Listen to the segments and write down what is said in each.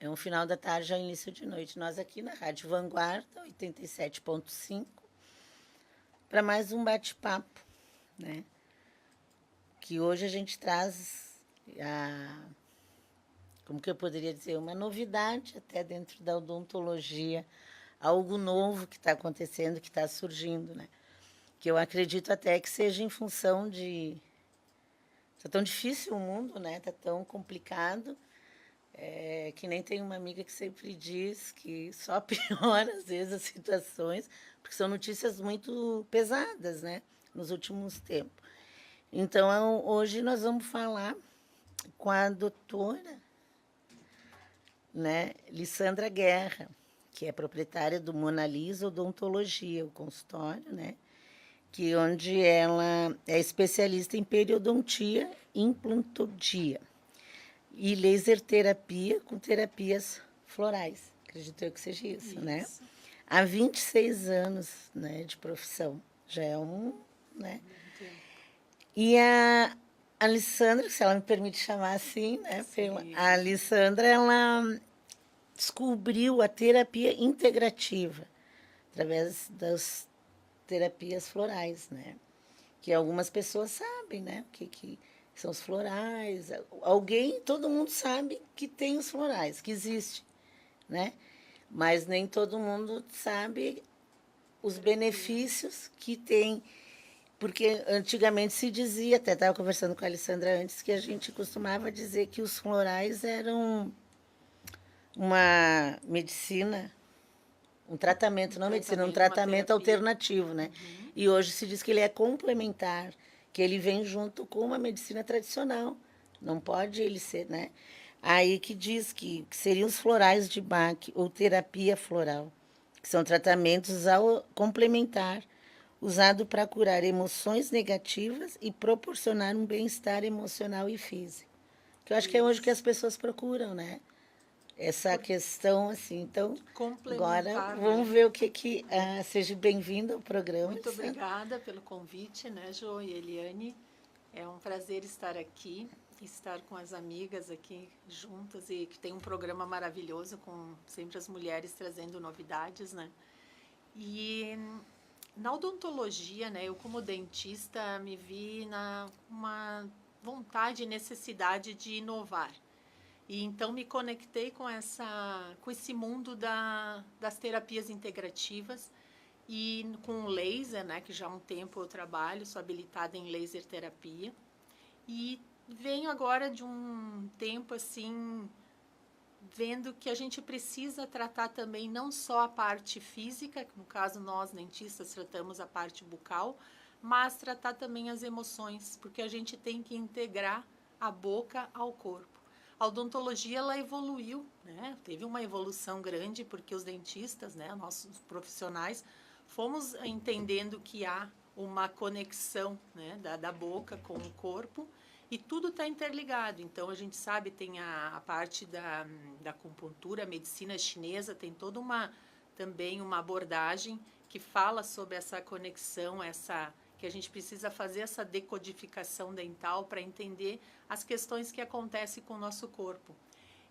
É um final da tarde a início de noite. Nós aqui na Rádio Vanguarda, 87.5, para mais um bate-papo, né? Que hoje a gente traz como que eu poderia dizer, uma novidade até dentro da odontologia, algo novo que está acontecendo, que está surgindo, né? Que eu acredito até que seja em função de... Está tão difícil o mundo, né? Está tão complicado. Que nem tem uma amiga que sempre diz que só piora, às vezes, as situações, porque são notícias muito pesadas, né? Nos últimos tempos. Então, hoje nós vamos falar com a doutora, né, Lissandra Guerra, que é proprietária do Mona Lisa Odontologia, o consultório, né? Que onde ela é especialista em periodontia e implantologia e laser terapia com terapias florais. Acredito eu que seja isso, né? Há 26 anos, né, de profissão. Já é né? E a Alessandra, se ela me permite chamar assim, né? A Alessandra, ela descobriu a terapia integrativa através das terapias florais, né? Que algumas pessoas sabem, né? O que são os florais. Todo mundo sabe que tem os florais, que existe, né? Mas nem todo mundo sabe os benefícios que tem. Porque antigamente se dizia, até estava conversando com a Alessandra antes, que a gente costumava dizer que os florais eram uma medicina, um tratamento, não medicina, um tratamento alternativo, né? Uhum. E hoje se diz que ele é complementar, que ele vem junto com uma medicina tradicional. Não pode ele ser, né? Aí que diz que seriam os florais de Bach ou terapia floral, que são tratamentos ao complementar, usado para curar emoções negativas e proporcionar um bem-estar emocional e físico. Que eu acho que é hoje que as pessoas procuram, né? Essa questão, assim, então, agora vamos ver o que seja bem-vindo ao programa. Muito obrigada pelo convite, né, Jo e Eliane. É um prazer estar aqui, estar com as amigas aqui juntas e que tem um programa maravilhoso com sempre as mulheres trazendo novidades, né? E na odontologia, né, eu como dentista me vi na uma vontade e necessidade de inovar. E então me conectei com esse mundo das terapias integrativas e com o laser, né, que já há um tempo eu trabalho, sou habilitada em laser terapia. E venho agora de um tempo assim, vendo que a gente precisa tratar também não só a parte física, que no caso nós dentistas tratamos a parte bucal, mas tratar também as emoções, porque a gente tem que integrar a boca ao corpo. A odontologia ela evoluiu, né? Teve uma evolução grande porque os dentistas, né, nossos profissionais, fomos entendendo que há uma conexão, né, da boca com o corpo e tudo está interligado. Então a gente sabe, tem a parte da acupuntura, a medicina chinesa, tem toda também uma abordagem que fala sobre essa conexão, que a gente precisa fazer essa decodificação dental para entender as questões que acontecem com o nosso corpo.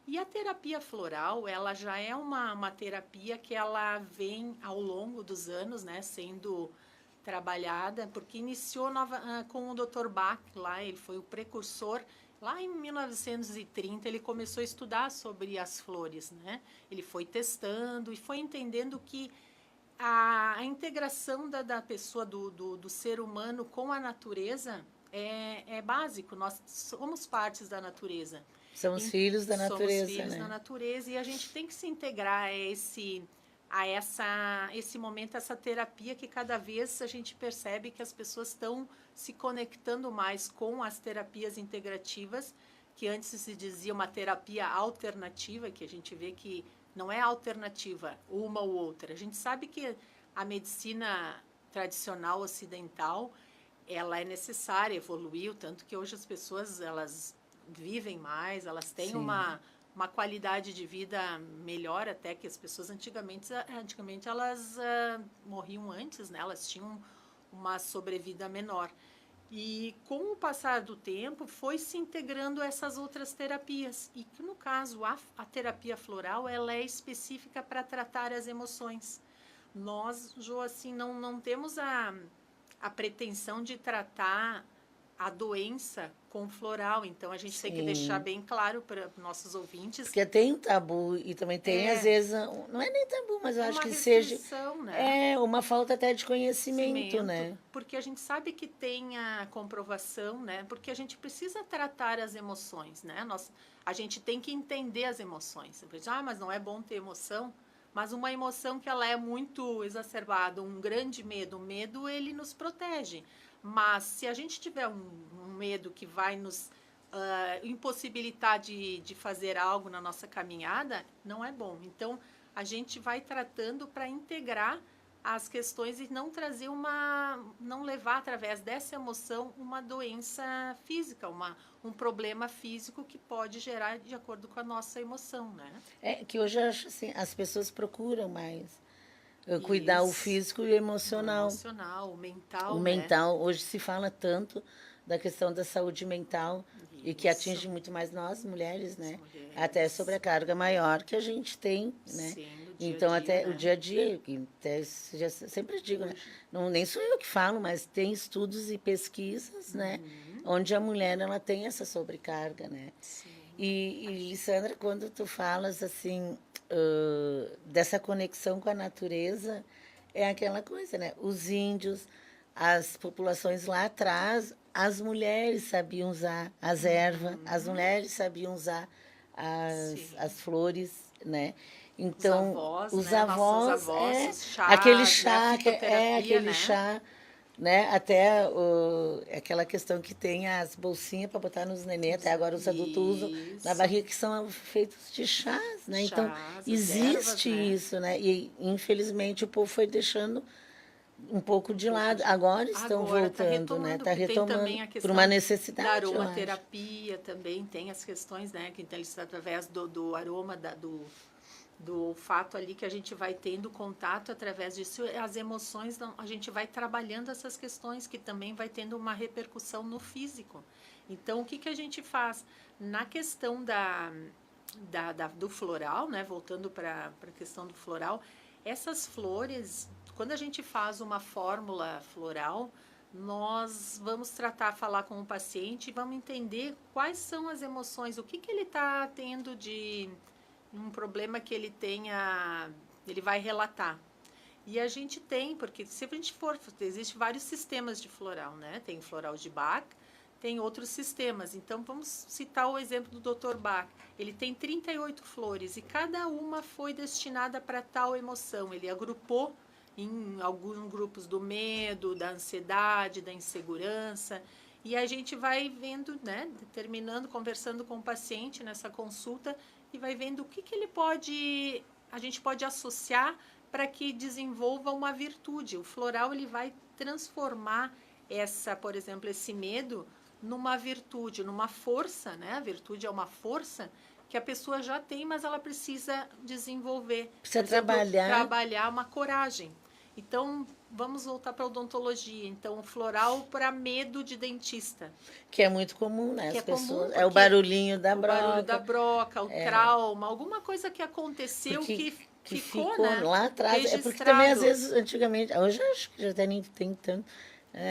E a terapia floral, ela já é uma terapia que ela vem ao longo dos anos, né, sendo trabalhada, porque iniciou com o Dr. Bach lá, ele foi o precursor. Lá em 1930, ele começou a estudar sobre as flores, né? Ele foi testando e foi entendendo que a integração da pessoa, do ser humano com a natureza é básico. Nós somos partes da natureza. Somos filhos da natureza, somos filhos da natureza e a gente tem que se integrar esse momento, essa terapia que cada vez a gente percebe que as pessoas estão se conectando mais com as terapias integrativas, que antes se dizia uma terapia alternativa, que a gente vê que não é alternativa uma ou outra. A gente sabe que a medicina tradicional ocidental, ela é necessária, evoluiu, tanto que hoje as pessoas, elas vivem mais, elas têm uma qualidade de vida melhor até que as pessoas antigamente elas morriam antes, né? Elas tinham uma sobrevida menor. E com o passar do tempo, foi se integrando essas outras terapias. E que, no caso, a terapia floral, ela é específica para tratar as emoções. Nós, Jo, assim, não temos a pretensão de tratar a doença com floral. Então, a gente tem que deixar Sim. bem claro para nossos ouvintes. Porque tem um tabu e também tem, às vezes, não é nem tabu, mas eu É acho uma que seja restrição, né? uma falta até de conhecimento, Cimento, né? porque a gente sabe que tem a comprovação, né? Porque a gente precisa tratar as emoções, né? A gente tem que entender as emoções. Mas não é bom ter emoção. Mas uma emoção que ela é muito exacerbada, um grande medo, o medo ele nos protege. Mas se a gente tiver um medo que vai nos impossibilitar de fazer algo na nossa caminhada, não é bom. Então, a gente vai tratando para integrar as questões e não trazer não levar através dessa emoção uma doença física, um problema físico que pode gerar de acordo com a nossa emoção, né? É que hoje eu acho assim, as pessoas procuram mais cuidar o Isso, físico e o o emocional. emocional, o O mental, né? mental, hoje se fala tanto da questão da saúde mental e que Isso, atinge muito mais nós, mulheres, as né? Até sobre mulheres, a carga maior que a gente tem, né? sim, no dia a Então, dia, até o né? dia a dia, que até já sempre digo, né? Hoje. Não, nem sou eu que falo, mas tem estudos e pesquisas, né? Onde a mulher, ela tem essa sobrecarga, né? Sim, E Lissandra, quando tu falas, assim, dessa conexão com a natureza, é aquela coisa, né? Os índios, as populações lá atrás, as mulheres sabiam usar as ervas, as mulheres sabiam usar as sim. flores, né? Os Então, avós, os né? Nossos avós, avós, os aquele chás, né? A chá, fitoterapia, aquele né? chá, né? Até aquela questão que tem as bolsinhas para botar nos nenê, até agora os adultos usam na Isso. barriga, que são feitos de chás, né? Então, Chás, as ervas, existe né? isso, né? E, infelizmente, o povo foi deixando um pouco Um de pouco lado. de. Agora estão Agora está voltando, né? retomando, Está porque tem retomando também a por uma questão da necessidade, eu acho. aromaterapia, também tem as questões, né? Que então, eles, através do aroma, do olfato ali que a gente vai tendo contato através disso, as emoções, a gente vai trabalhando essas questões que também vai tendo uma repercussão no físico. Então, o que, que a gente faz? Na questão do floral, né? Voltando para a questão do floral, essas flores, quando a gente faz uma fórmula floral, nós vamos falar com o paciente e vamos entender quais são as emoções, o que, que ele está tendo de um problema que ele tenha, ele vai relatar. E a gente tem, porque se a gente for, existe vários sistemas de floral, né? Tem floral de Bach, tem outros sistemas. Então vamos citar o exemplo do Dr. Bach. Ele tem 38 flores e cada uma foi destinada para tal emoção. Ele agrupou em alguns grupos do medo, da ansiedade, da insegurança. E a gente vai vendo, né, determinando, conversando com o paciente nessa consulta e vai vendo o que, que a gente pode associar para que desenvolva uma virtude. O floral ele vai transformar por exemplo, esse medo numa virtude, numa força, né? A virtude é uma força que a pessoa já tem, mas ela precisa desenvolver. Precisa Por exemplo, trabalhar. trabalhar uma coragem. Então, vamos voltar para a odontologia. Então, o floral para medo de dentista. Que é muito comum, né? Que As é comum pessoas. É o porque barulhinho da o barulho da broca, broca, o trauma, alguma coisa que aconteceu porque que que ficou, ficou né? lá atrás. É porque também, às Registrado. vezes, antigamente, hoje eu acho que já até nem tem tanto,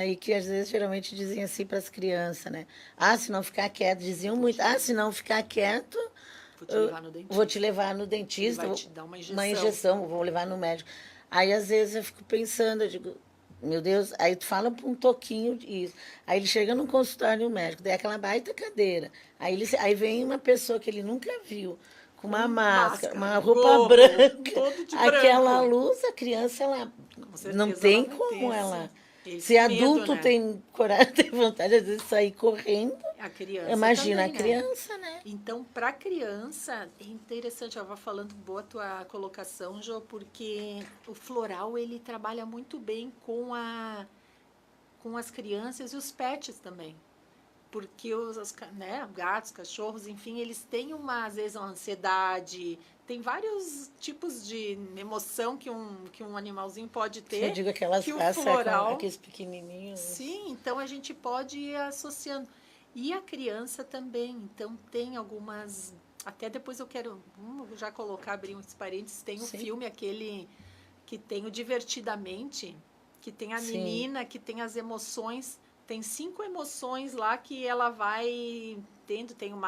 e que às vezes geralmente diziam assim para as crianças, né? Ah, se não ficar quieto, diziam muito, se não ficar quieto, Vou te levar no vou te dentista. levar no Ele dentista, vai te dar uma uma injeção. injeção, vou levar no médico. Aí às vezes eu fico pensando, eu digo, meu Deus, aí tu fala para um toquinho isso. Aí ele chega no consultório médico, daí aquela baita cadeira. Aí vem uma pessoa que ele nunca viu, com uma Com máscara, máscara, uma roupa gorro, branca, todo de aquela branco. luz, a criança, ela Com não certeza ela tem vai ter como ela. esse Se medo, adulto né? tem coragem, tem vontade às vezes de sair correndo, A criança imagina a também, né? criança, né? Então, para criança, é interessante, eu estava falando, boa tua colocação, Jô, porque o floral, ele trabalha muito bem com as crianças e os pets também. porque né, gatos, cachorros, enfim, eles têm às vezes uma ansiedade, tem vários tipos de emoção que um animalzinho pode ter. Eu digo aquelas que o raças, floral, aqueles pequenininhos. Sim, então a gente pode ir associando. E a criança também, então tem algumas, até depois eu quero, vamos já colocar, abrir uns parênteses, tem o filme aquele que tem o Divertidamente, que tem a menina, que tem as emoções, tem 5 emoções lá que ela vai tendo, tem um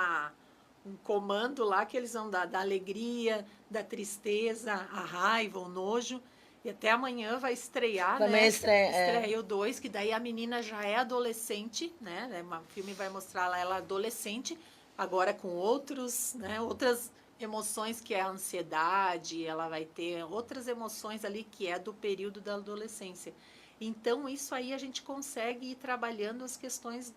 comando lá que eles vão dar da alegria, da tristeza, a raiva, o nojo. E até amanhã vai estrear, Também né? estreia o 2, que daí a menina já é adolescente, né? O filme vai mostrar ela adolescente, agora com outros, né? Outras emoções, que é a ansiedade, ela vai ter outras emoções ali que é do período da adolescência. Então, isso aí a gente consegue ir trabalhando as questões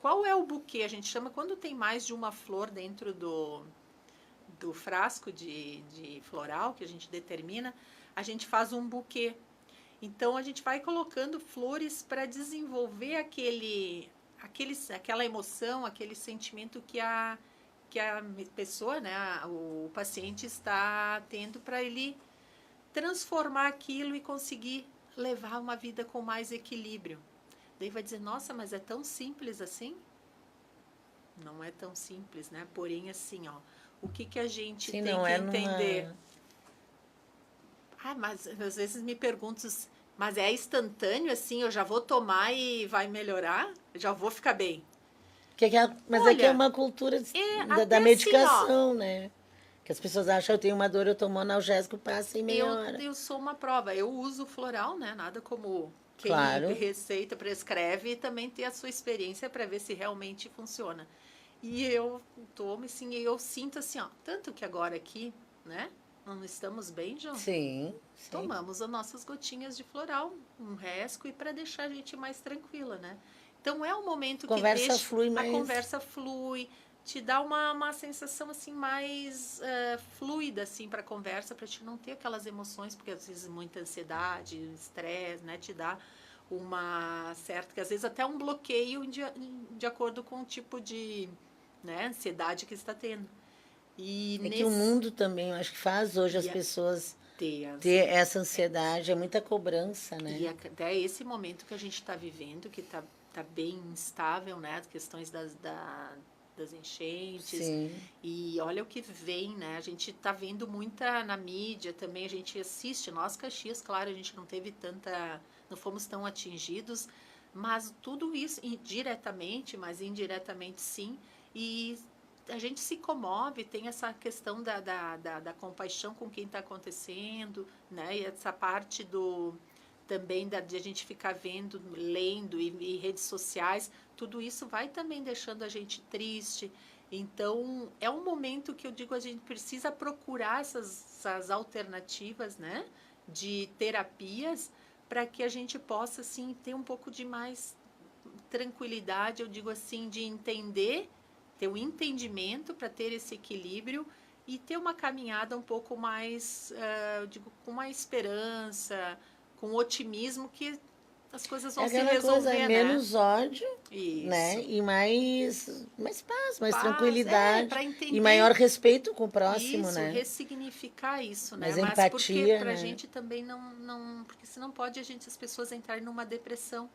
qual é o buquê? A gente chama quando tem mais de uma flor dentro do frasco de floral que a gente determina, a gente faz um buquê. Então, a gente vai colocando flores para desenvolver aquela emoção, aquele sentimento que a pessoa, né, o paciente está tendo, para ele transformar aquilo e conseguir levar uma vida com mais equilíbrio. Daí vai dizer, nossa, mas é tão simples assim? Não é tão simples, né? Porém, assim, ó, o que a gente tem que entender? Mas às vezes me perguntam, mas é instantâneo assim, eu já vou tomar e vai melhorar? Eu já vou ficar bem? Mas é que é uma cultura da medicação, assim, né? Que as pessoas acham que eu tenho uma dor, eu tomo analgésico, passa em meia hora. Eu sou uma prova. Eu uso floral, né? Nada como quem receita, prescreve, e também ter a sua experiência para ver se realmente funciona. E eu tomo, assim, e eu sinto assim, ó, tanto que agora aqui, né? Não estamos bem, João? Sim. Tomamos as nossas gotinhas de floral, um resco, e para deixar a gente mais tranquila, né? Então é um momento que deixa a conversa flui, te dá uma sensação assim mais fluida assim para a conversa, para te não ter aquelas emoções, porque às vezes muita ansiedade, estresse, né, te dá uma certa, que às vezes até um bloqueio de acordo com o tipo de, né, ansiedade que está tendo. E que o mundo também, eu acho que faz hoje as pessoas ter essa ansiedade, é muita cobrança, né? E até esse momento que a gente está vivendo, que está bem instável, né? As questões das enchentes. Sim. E olha o que vem, né? A gente está vendo muita na mídia também, a gente assiste. Nós, Caxias, claro, a gente não teve não fomos tão atingidos, mas tudo isso, diretamente, mas indiretamente sim. E a gente se comove, tem essa questão da compaixão com quem está acontecendo, né? E essa parte também de a gente ficar vendo, lendo e redes sociais, tudo isso vai também deixando a gente triste. Então, é um momento que eu digo, a gente precisa procurar essas alternativas, né? De terapias, para que a gente possa, assim, ter um pouco de mais tranquilidade, eu digo assim, de entender, ter um entendimento para ter esse equilíbrio e ter uma caminhada um pouco mais, eu digo, com uma esperança, com otimismo, que as coisas vão se resolver, né? Menos ódio, né? E mais paz, mais tranquilidade. E maior respeito com o próximo, né? Ressignificar isso, né? Mais empatia, porque pra gente também não... Porque senão pode as pessoas entrarem numa depressão.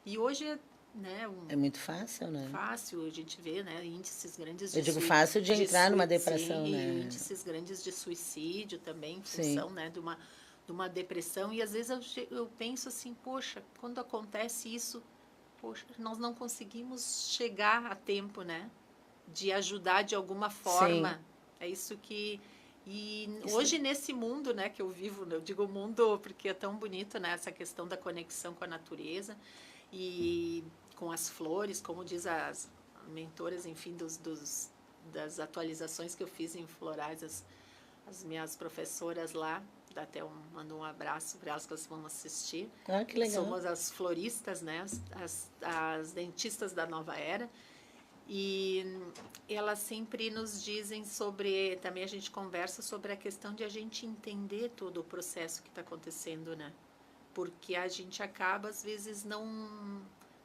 E hoje, né? É muito fácil, né? Fácil, a gente vê, né? Índices grandes eu digo fácil de entrar numa depressão, né? E índices grandes de suicídio também, em função, né? De uma depressão. E às vezes eu penso assim, poxa, quando acontece isso, poxa, nós não conseguimos chegar a tempo, né? De ajudar de alguma forma. É isso que... E hoje nesse mundo, né, que eu vivo, eu digo mundo porque é tão bonito, né? Essa questão da conexão com a natureza e com as flores, como diz as mentoras, enfim, das atualizações que eu fiz em florais, as minhas professoras lá, até mando um abraço para elas, que elas vão assistir. Que legal. Somos as floristas, né? As dentistas da nova era. E elas sempre nos dizem sobre, também a gente conversa sobre a questão de a gente entender todo o processo que está acontecendo, né? Porque a gente acaba, às vezes,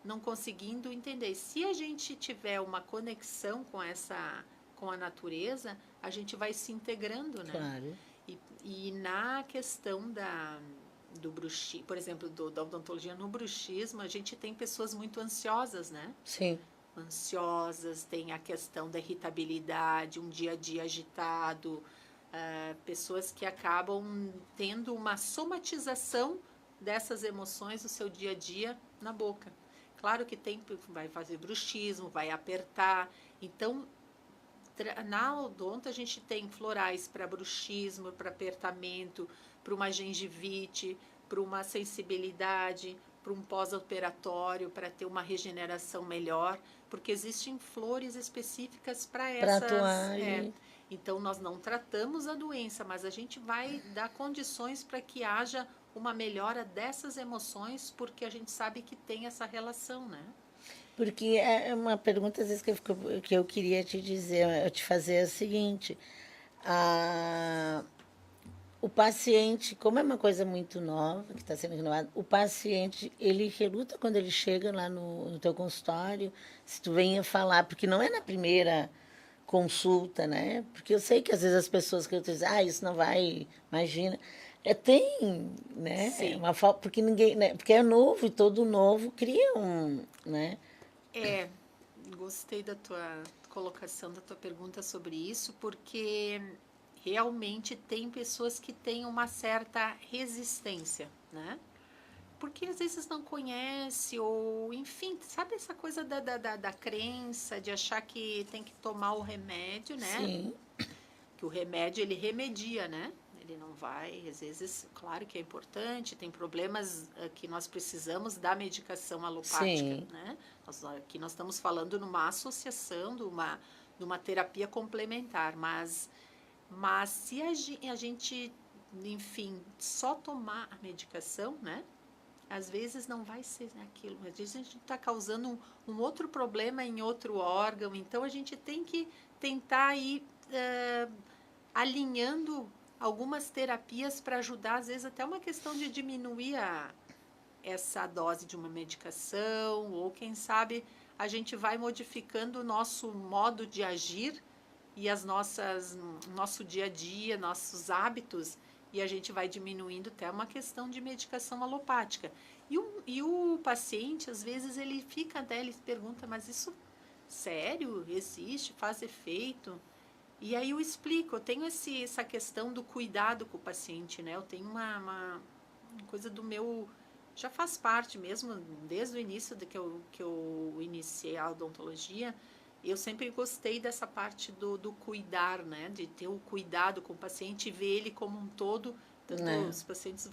não conseguindo entender. Se a gente tiver uma conexão com a natureza, a gente vai se integrando, né? Claro. E na questão do bruxismo, por exemplo, da odontologia no bruxismo, a gente tem pessoas muito ansiosas, né? Sim. Ansiosas, tem a questão da irritabilidade, um dia a dia agitado, pessoas que acabam tendo uma somatização dessas emoções no seu dia a dia na boca. Claro que vai fazer bruxismo, vai apertar. Então, na odonto a gente tem florais para bruxismo, para apertamento, para uma gengivite, para uma sensibilidade, para um pós-operatório, para ter uma regeneração melhor, porque existem flores específicas para Para essas. atuar ali. Então, nós não tratamos a doença, mas a gente vai dar condições para que haja uma melhora dessas emoções, porque a gente sabe que tem essa relação, né? Porque é uma pergunta, às vezes, que eu queria te dizer, eu te fazer é a seguinte. A, o paciente, como é uma coisa muito nova, que está sendo renovada, o paciente, ele reluta quando ele chega lá no teu consultório, se tu venha falar, porque não é na primeira consulta, né? Porque eu sei que às vezes as pessoas que eu dizem, isso não vai, imagina. Tem, né? Sim. Uma falta, porque ninguém, né? Porque é novo e todo novo cria né? Gostei da tua colocação, da tua pergunta sobre isso, porque realmente tem pessoas que têm uma certa resistência, né? Porque às vezes não conhece, ou enfim, sabe essa coisa da crença, de achar que tem que tomar o remédio, né? Sim. Que o remédio ele remedia, né? Ele não vai, às vezes, claro que é importante, tem problemas que nós precisamos da medicação alopática, Sim. né? Aqui nós estamos falando numa associação, de uma terapia complementar, mas se a gente, enfim, só tomar a medicação, né? Às vezes não vai ser aquilo, às vezes a gente está causando um outro problema em outro órgão, então a gente tem que tentar ir alinhando algumas terapias para ajudar, às vezes até uma questão de diminuir essa dose de uma medicação, ou quem sabe a gente vai modificando o nosso modo de agir e nosso dia a dia, nossos hábitos, e a gente vai diminuindo até uma questão de medicação alopática. E o paciente, às vezes, ele fica até, ele pergunta, mas isso sério? Existe? Faz efeito? E aí eu explico, eu tenho essa questão do cuidado com o paciente, né? Eu tenho uma coisa do meu... Já faz parte mesmo, desde o início que eu iniciei a odontologia, eu sempre gostei dessa parte do cuidar, né? De ter o cuidado com o paciente e ver ele como um todo. Tanto os pacientes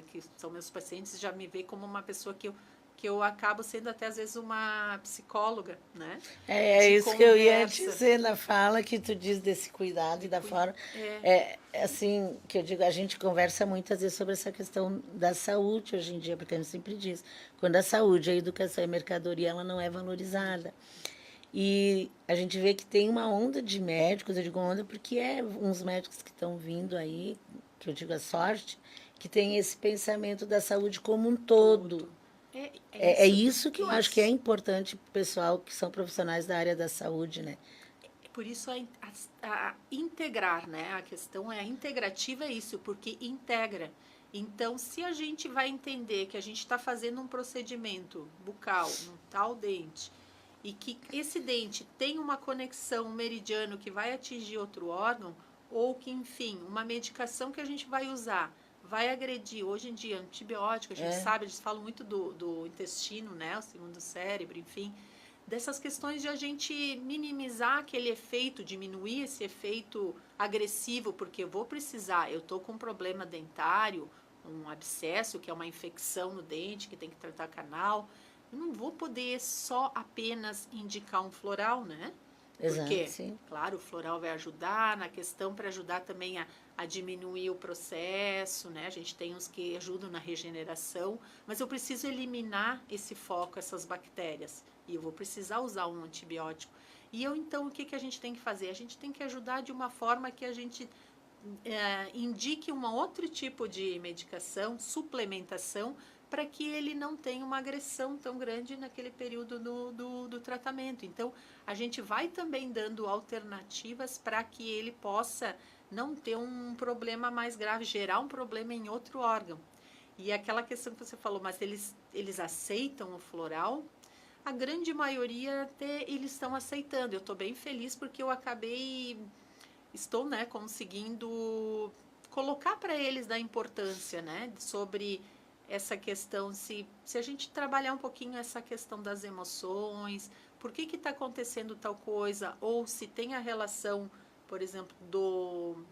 que são meus pacientes, já me vê como uma pessoa que eu acabo sendo até às vezes uma psicóloga, né? É De isso que eu ia conversa. dizer na fala que tu diz desse cuidado e da forma. É assim, que eu digo, a gente conversa muitas vezes sobre essa questão da saúde hoje em dia, porque a gente sempre diz, quando a saúde, a educação e a mercadoria, ela não é valorizada. E a gente vê que tem uma onda de médicos, eu digo onda porque é uns médicos que estão vindo aí, que eu digo a sorte, que tem esse pensamento da saúde como um todo. É isso que eu acho que é importante para o pessoal que são profissionais da área da saúde, né? Por isso a integrar, né? A questão é integrativa, é isso, porque integra. Então, se a gente vai entender que a gente está fazendo um procedimento bucal, num tal dente, e que esse dente tem uma conexão, um meridiano que vai atingir outro órgão, ou que, enfim, uma medicação que a gente vai usar vai agredir, hoje em dia, antibiótico, a gente sabe, eles falam muito do intestino, né? O segundo cérebro, enfim, dessas questões de a gente minimizar aquele efeito, diminuir esse efeito agressivo, porque eu vou precisar, eu estou com um problema dentário, um abscesso, que é uma infecção no dente, que tem que tratar canal, eu não vou poder só apenas indicar um floral, né? Exato, Porque, sim. claro, o floral vai ajudar na questão para ajudar também a diminuir o processo, né? A gente tem uns que ajudam na regeneração, mas eu preciso eliminar esse foco, essas bactérias, e eu vou precisar usar um antibiótico. E então, o que a gente tem que fazer? A gente tem que ajudar de uma forma que a gente indique um outro tipo de medicação, suplementação, para que ele não tenha uma agressão tão grande naquele período do tratamento. Então, a gente vai também dando alternativas para que ele possa não ter um problema mais grave, gerar um problema em outro órgão. E aquela questão que você falou, mas eles aceitam o floral? A grande maioria até eles estão aceitando. Eu estou bem feliz porque eu estou, né, conseguindo colocar para eles da importância, né, sobre essa questão, se a gente trabalhar um pouquinho essa questão das emoções, por que está acontecendo tal coisa, ou se tem a relação, por exemplo, do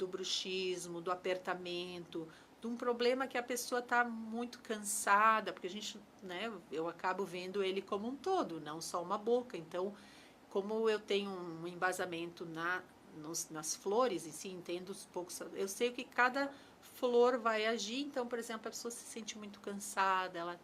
bruxismo, do apertamento, de um problema que a pessoa está muito cansada, porque a gente, né, eu acabo vendo ele como um todo, não só uma boca. Então, como eu tenho um embasamento nas flores, e sim, entendo os poucos, eu sei o que cada flor vai agir. Então, por exemplo, a pessoa se sente muito cansada, ela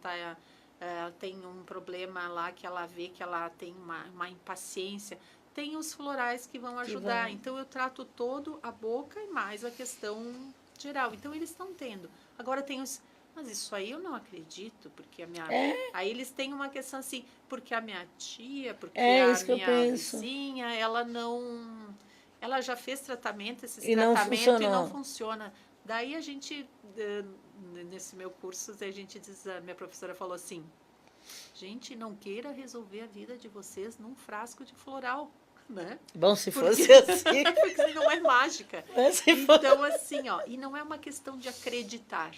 tem um problema lá que ela vê que ela tem uma impaciência. Tem os florais que vão ajudar. Então, eu trato todo a boca e mais a questão geral. Então, eles estão tendo. Agora, tem os... Mas isso aí eu não acredito, porque a minha... Aí eles têm uma questão assim, porque a minha tia, porque a minha vizinha, ela não... Ela já fez tratamento, esses tratamentos, e não funciona. Daí a gente, nesse meu curso, a minha professora falou assim, gente, não queira resolver a vida de vocês num frasco de floral, né? Bom, se fosse assim. Porque não é mágica. Então, assim, ó, e não é uma questão de acreditar.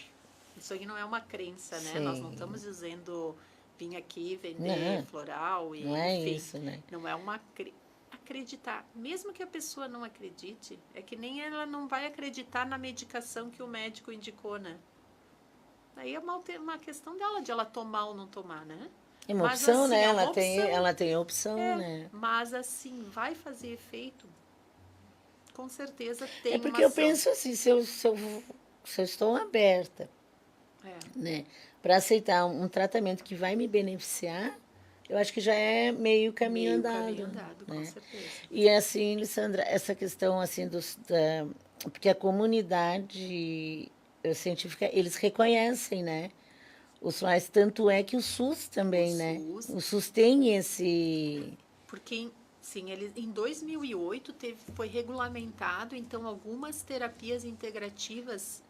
Isso aí não é uma crença, né? Sim. Nós não estamos dizendo vim aqui vender floral e, não é enfim, isso, né? Não é uma acreditar. Mesmo que a pessoa não acredite, é que nem ela não vai acreditar na medicação que o médico indicou, né? Aí é uma questão dela, de ela tomar ou não tomar, né? É uma opção, assim, né? Ela tem opção, né? Mas, assim, vai fazer efeito? Com certeza tem uma porque eu penso assim, se eu estou aberta, né, para aceitar um tratamento que vai me beneficiar, eu acho que já é meio caminho andado, né? Com certeza. E assim, Lissandra, essa questão assim porque a comunidade científica, eles reconhecem, né, os florais, tanto é que o SUS também, né? O SUS tem esse... Porque, sim, em 2008 foi regulamentado, então, algumas terapias integrativas.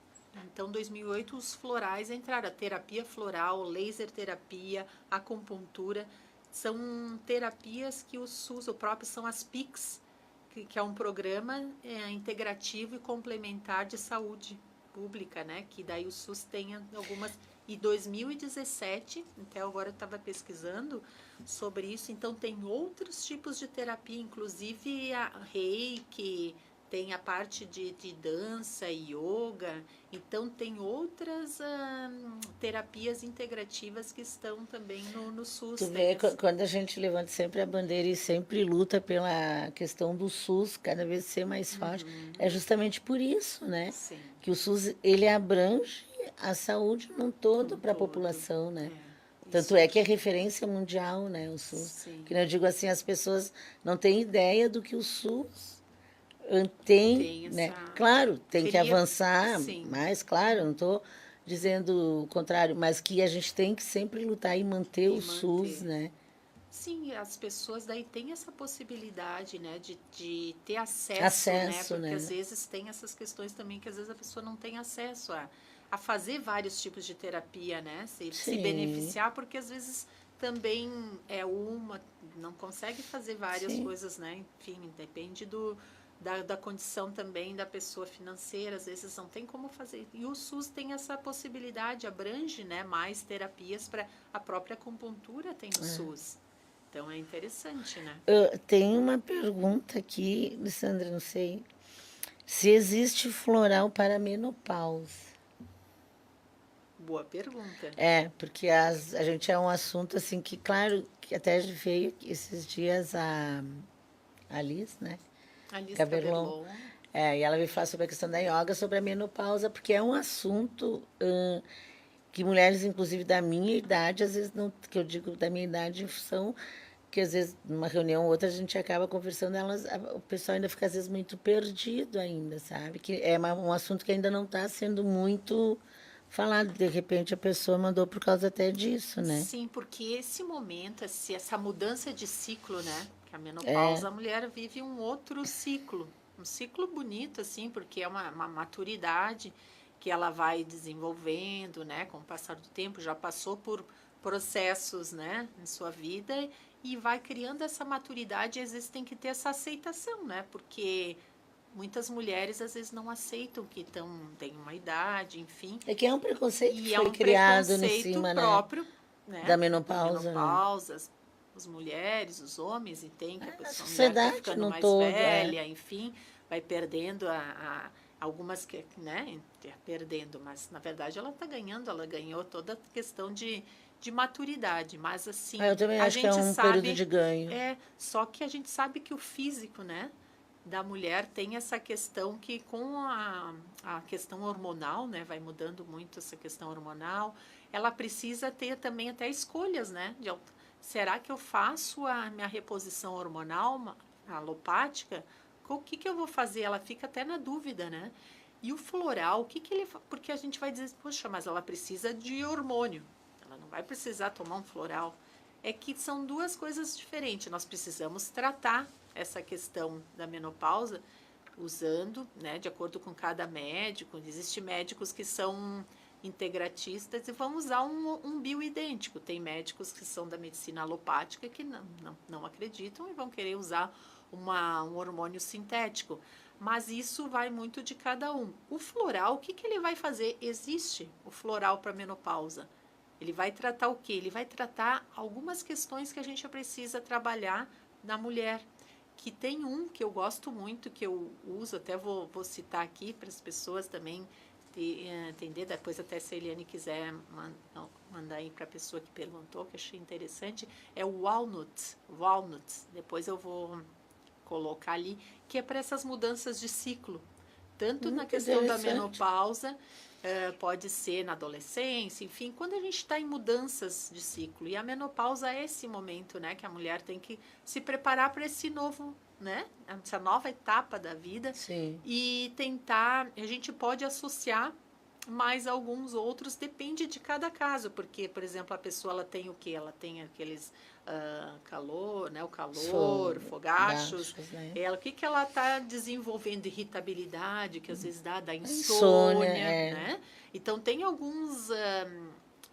Então, em 2008, os florais entraram. A terapia floral, laser terapia, acupuntura, são terapias que o SUS, o próprio, são as PICs, que é um programa integrativo e complementar de saúde pública, né? Que daí o SUS tem algumas... E 2017, até agora eu estava pesquisando sobre isso, então tem outros tipos de terapia, inclusive a Reiki, tem a parte de dança, yoga, então tem outras terapias integrativas que estão também no SUS. Tu vê, quando a gente levanta sempre a bandeira e sempre luta pela questão do SUS cada vez ser mais forte, é justamente por isso, né? Sim. Que o SUS, ele abrange a saúde num todo para a população, né? Tanto é que é referência mundial, né, o SUS. Sim. Que eu digo assim, as pessoas não têm ideia do que o SUS tem, né? Claro, tem que avançar, mas claro, não estou dizendo o contrário, mas que a gente tem que sempre lutar e manter o SUS, né? Sim, as pessoas daí têm essa possibilidade, né, de ter acesso, né? Porque às vezes tem essas questões também que às vezes a pessoa não tem acesso a fazer vários tipos de terapia, né? Se beneficiar, porque às vezes também não consegue fazer várias coisas, né? Enfim, depende da condição também da pessoa financeira, às vezes não tem como fazer. E o SUS tem essa possibilidade, abrange, né, mais terapias para a própria acupuntura tem no SUS. Então é interessante, né? Tem uma pergunta aqui, Lissandra, não sei. Se existe floral para menopausa? Boa pergunta. Porque a gente é um assunto assim que, claro, que até veio esses dias a Liz, né? A Liz Cabelon. E ela veio falar sobre a questão da yoga, sobre a menopausa, porque é um assunto que mulheres, inclusive da minha idade, às vezes não, que eu digo da minha idade em função que às vezes numa reunião ou outra a gente acaba conversando, o pessoal ainda fica às vezes muito perdido ainda, sabe? Que é um assunto que ainda não está sendo muito falar, de repente a pessoa mandou por causa até disso, né? Sim, porque esse momento, essa mudança de ciclo, né? Que a É, menopausa, a mulher vive um outro ciclo. Um ciclo bonito, assim, porque é uma maturidade que ela vai desenvolvendo, né? Com o passar do tempo, já passou por processos, né? Em sua vida e vai criando essa maturidade. E às vezes tem que ter essa aceitação, né? Porque muitas mulheres às vezes não aceitam que têm uma idade, enfim. é que é um preconceito que E é foi um criado em preconceito cima, né, próprio, da né, da menopausa, né? menopausa, as mulheres, os homens, e tem que a A pessoa, a mulher está sociedade ficando no mais todo, é. velha, enfim, vai perdendo algumas que, né, perdendo, mas na verdade ela está ganhando, ela ganhou toda a questão de maturidade, mas Ah, assim, eu também a acho que é gente um período sabe, de ganho. só que a gente sabe que o físico, né, da mulher tem essa questão que com a questão hormonal, né, vai mudando muito essa questão hormonal, ela precisa ter também até escolhas, né, será que eu faço a minha reposição hormonal alopática? O que que eu vou fazer? Ela fica até na dúvida, né? E o floral, o que que ele, porque a gente vai dizer, poxa, mas ela precisa de hormônio. Ela não vai precisar tomar um floral. É que são duas coisas diferentes. Nós precisamos tratar essa questão da menopausa usando, né, de acordo com cada médico. Existem médicos que são integratistas e vão usar um bioidêntico. Tem médicos que são da medicina alopática que não acreditam e vão querer usar um hormônio sintético. Mas isso vai muito de cada um. O floral, o que, que ele vai fazer? Existe o floral para menopausa. Ele vai tratar o quê? Ele vai tratar algumas questões que a gente precisa trabalhar na mulher. Que tem um que eu gosto muito, que eu uso, até vou citar aqui para as pessoas também entender. Depois, até se a Eliane quiser mandar aí para a pessoa que perguntou, que eu achei interessante, é o walnut. Walnut. Depois eu vou colocar ali, que é para essas mudanças de ciclo. Tanto na Que questão da interessante. menopausa, pode ser na adolescência, enfim, quando a gente está em mudanças de ciclo. E a menopausa é esse momento, né, que a mulher tem que se preparar para esse novo, né, essa nova etapa da vida Sim. e tentar, a gente pode associar mais alguns outros, depende de cada caso, porque, por exemplo, a pessoa ela tem o que? Ela tem aqueles calor, né? O calor, fogachos. Baixos, né? Ela, o que, que ela está desenvolvendo? Irritabilidade, que às vezes dá A insônia, insônia, né? Então, tem alguns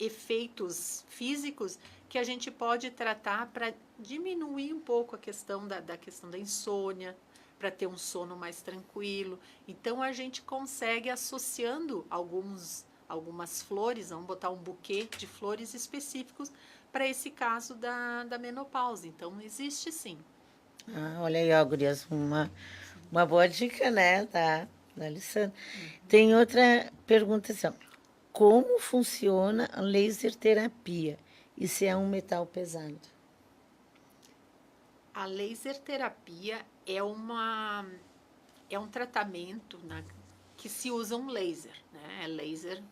efeitos físicos que a gente pode tratar para diminuir um pouco a questão da questão da insônia, para ter um sono mais tranquilo. Então a gente consegue associando algumas flores, vamos botar um buquê de flores específicos para esse caso da menopausa. Então existe sim. Ah, olha aí, ó, gurias, uma boa dica, né, da Alessandra. Tem outra pergunta assim, ó. Como funciona a laser terapia? E se é um metal pesado? A laser terapia é um tratamento que se usa um laser, né? É laser.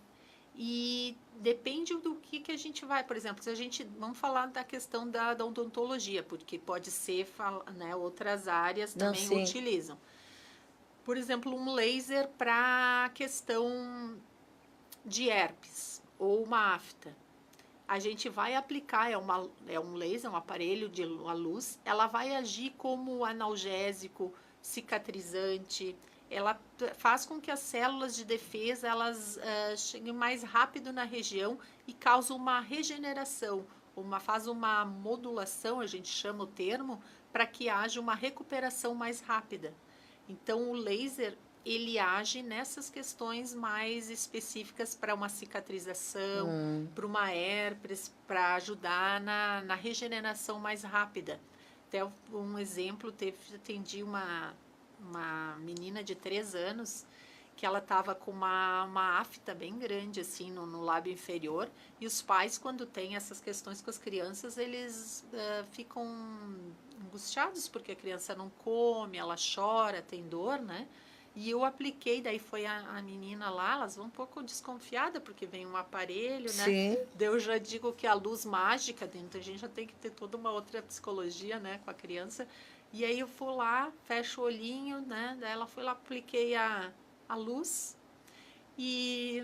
E depende do que a gente vai, por exemplo, se a gente vamos falar da questão da odontologia, porque pode ser, né, outras áreas Não, também sim. utilizam. Por exemplo, um laser para questão de herpes ou uma afta. A gente vai aplicar, é um laser, um aparelho de uma luz, ela vai agir como analgésico, cicatrizante, ela faz com que as células de defesa elas cheguem mais rápido na região e causa uma regeneração, faz uma modulação, a gente chama o termo, para que haja uma recuperação mais rápida. Então, o laser ele age nessas questões mais específicas para uma cicatrização, para uma herpes, para ajudar na regeneração mais rápida. Até um exemplo, atendi uma menina de 3 anos que ela estava com uma afta bem grande assim no lábio inferior e os pais quando têm essas questões com as crianças eles ficam angustiados porque a criança não come, ela chora, tem dor, né? E eu apliquei, daí foi a menina lá, elas vão um pouco desconfiada porque vem um aparelho, né? Sim. Daí eu já digo que a luz mágica dentro, a gente já tem que ter toda uma outra psicologia, né, com a criança. E aí eu fui lá, fecho o olhinho, né? Daí ela foi lá, apliquei a luz e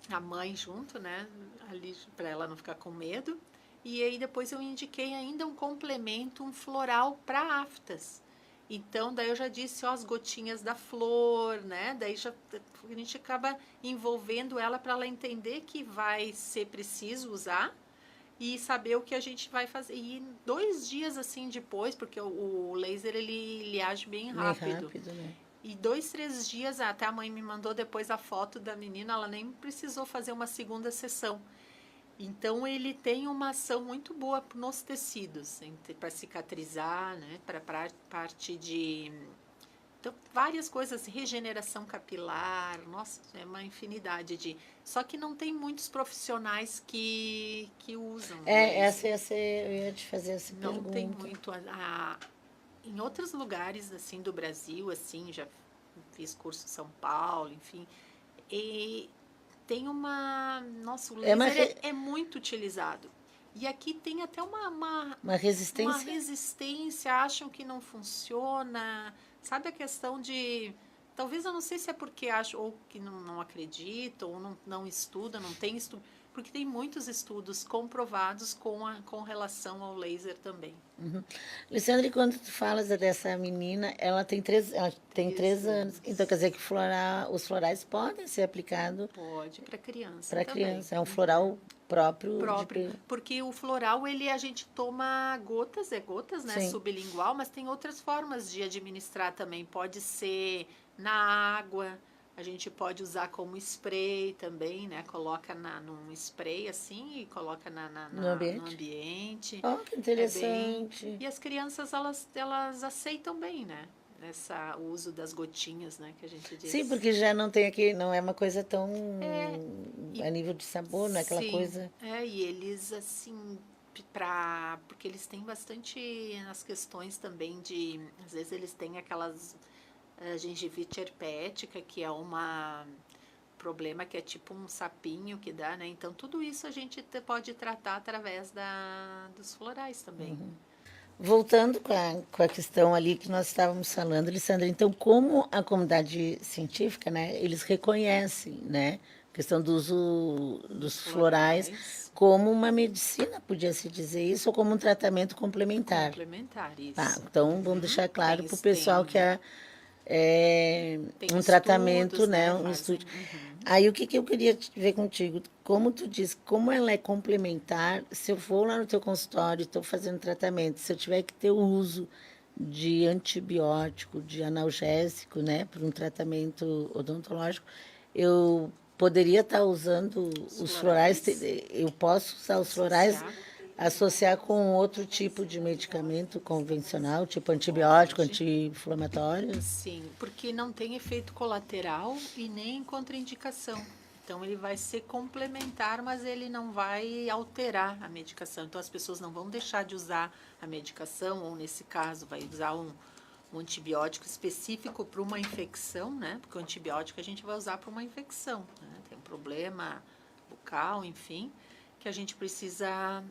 a mãe junto, né? Ali para ela não ficar com medo. E aí depois eu indiquei ainda um complemento, um floral para aftas. Então, daí eu já disse, ó, as gotinhas da flor, né? Daí já a gente acaba envolvendo ela para ela entender que vai ser preciso usar e saber o que a gente vai fazer. E 2 dias assim depois, porque o laser ele age bem Bem rápido. rápido, né? E 2, 3 dias, até a mãe me mandou depois a foto da menina, ela nem precisou fazer uma segunda sessão. Então ele tem uma ação muito boa nos tecidos, para cicatrizar, né? Para parte de então, várias coisas, regeneração capilar, nossa, é uma infinidade de. Só que não tem muitos profissionais que usam o laser. Eu ia te fazer essa Não tem pergunta. muito. Em outros lugares assim do Brasil, assim, já fiz curso em São Paulo, enfim, e tem uma. Nossa, o É uma, laser é muito utilizado. E aqui tem até uma uma resistência? resistência, acham que não funciona. Sabe a questão de. Talvez eu não sei se é porque acham ou que não acreditam, ou não estudam, não tem estudo. Porque tem muitos estudos comprovados com relação ao laser também. Alexandre, quando tu falas dessa menina, ela tem 3 anos. Então quer dizer que os florais podem ser aplicados Pode, para criança para também. criança. É um floral próprio de. Próprio, porque o floral ele a gente toma gotas, né, Sim. sublingual, mas tem outras formas de administrar também. Pode ser na água, a gente pode usar como spray também, né? Coloca num spray assim e coloca No no ambiente? ambiente. Oh, que É bem. interessante. E as crianças elas aceitam bem, né? O uso das gotinhas, né, que a gente Sim, diz. porque já não tem aqui, não é uma coisa tão É, e a nível de sabor, não é aquela sim, coisa. e eles assim, porque eles têm bastante as questões também de, às vezes eles têm aquelas gengivite herpética, que é uma problema que é tipo um sapinho que dá, né? Então tudo isso a gente pode tratar através dos florais também. Voltando com a questão ali que nós estávamos falando, Alessandra, então como a comunidade científica, né, eles reconhecem, né, a questão do uso Dos dos florais florais como uma medicina, podia-se dizer isso, ou como um tratamento complementar. complementar Tá, isso. então vamos Uhum. deixar claro Tem, para o pessoal que tem, é tem um tratamento, estudos, né, né? um Fazem. estudo. Uhum. Aí o que, que eu queria ver contigo? Como tu diz, como ela é complementar, se eu for lá no teu consultório, estou fazendo tratamento, se eu tiver que ter o uso de antibiótico, de analgésico, né, para um tratamento odontológico, eu poderia estar usando Os os florais, florais, eu posso usar os florais, associar. associar com outro tipo de medicamento convencional, tipo antibiótico, Pode. anti-inflamatório? Sim, porque não tem efeito colateral e nem contraindicação. Então ele vai ser complementar, mas ele não vai alterar a medicação. Então as pessoas não vão deixar de usar a medicação, ou nesse caso vai usar um antibiótico específico para uma infecção, né? Porque o antibiótico a gente vai usar para uma infecção, né? Tem um problema bucal, enfim, que a gente precisa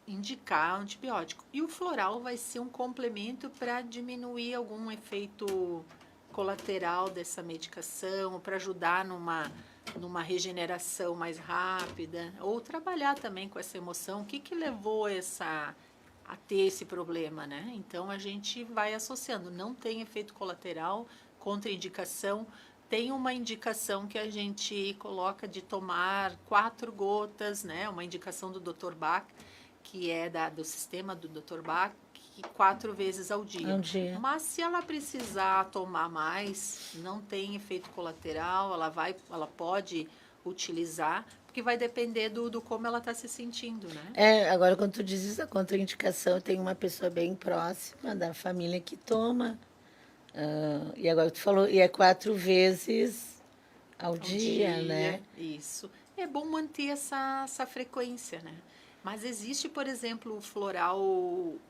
indicar antibiótico. E o floral vai ser um complemento para diminuir algum efeito colateral dessa medicação, para ajudar numa regeneração mais rápida, ou trabalhar também com essa emoção. O que levou a ter esse problema, né? Então a gente vai associando. Não tem efeito colateral, contraindicação. Tem uma indicação que a gente coloca de tomar 4 gotas, né? Uma indicação do Dr. Bach, que é do sistema do Dr. Bach, 4 vezes ao dia. Um dia. Mas se ela precisar tomar mais, não tem efeito colateral, ela pode utilizar, porque vai depender do como ela está se sentindo, né? Agora quando tu diz isso, a contraindicação, eu tenho uma pessoa bem próxima da família que toma. E agora tu falou, e é 4 vezes ao Ao dia, dia, né? isso. É bom manter essa frequência, né? Mas existe, por exemplo, o floral.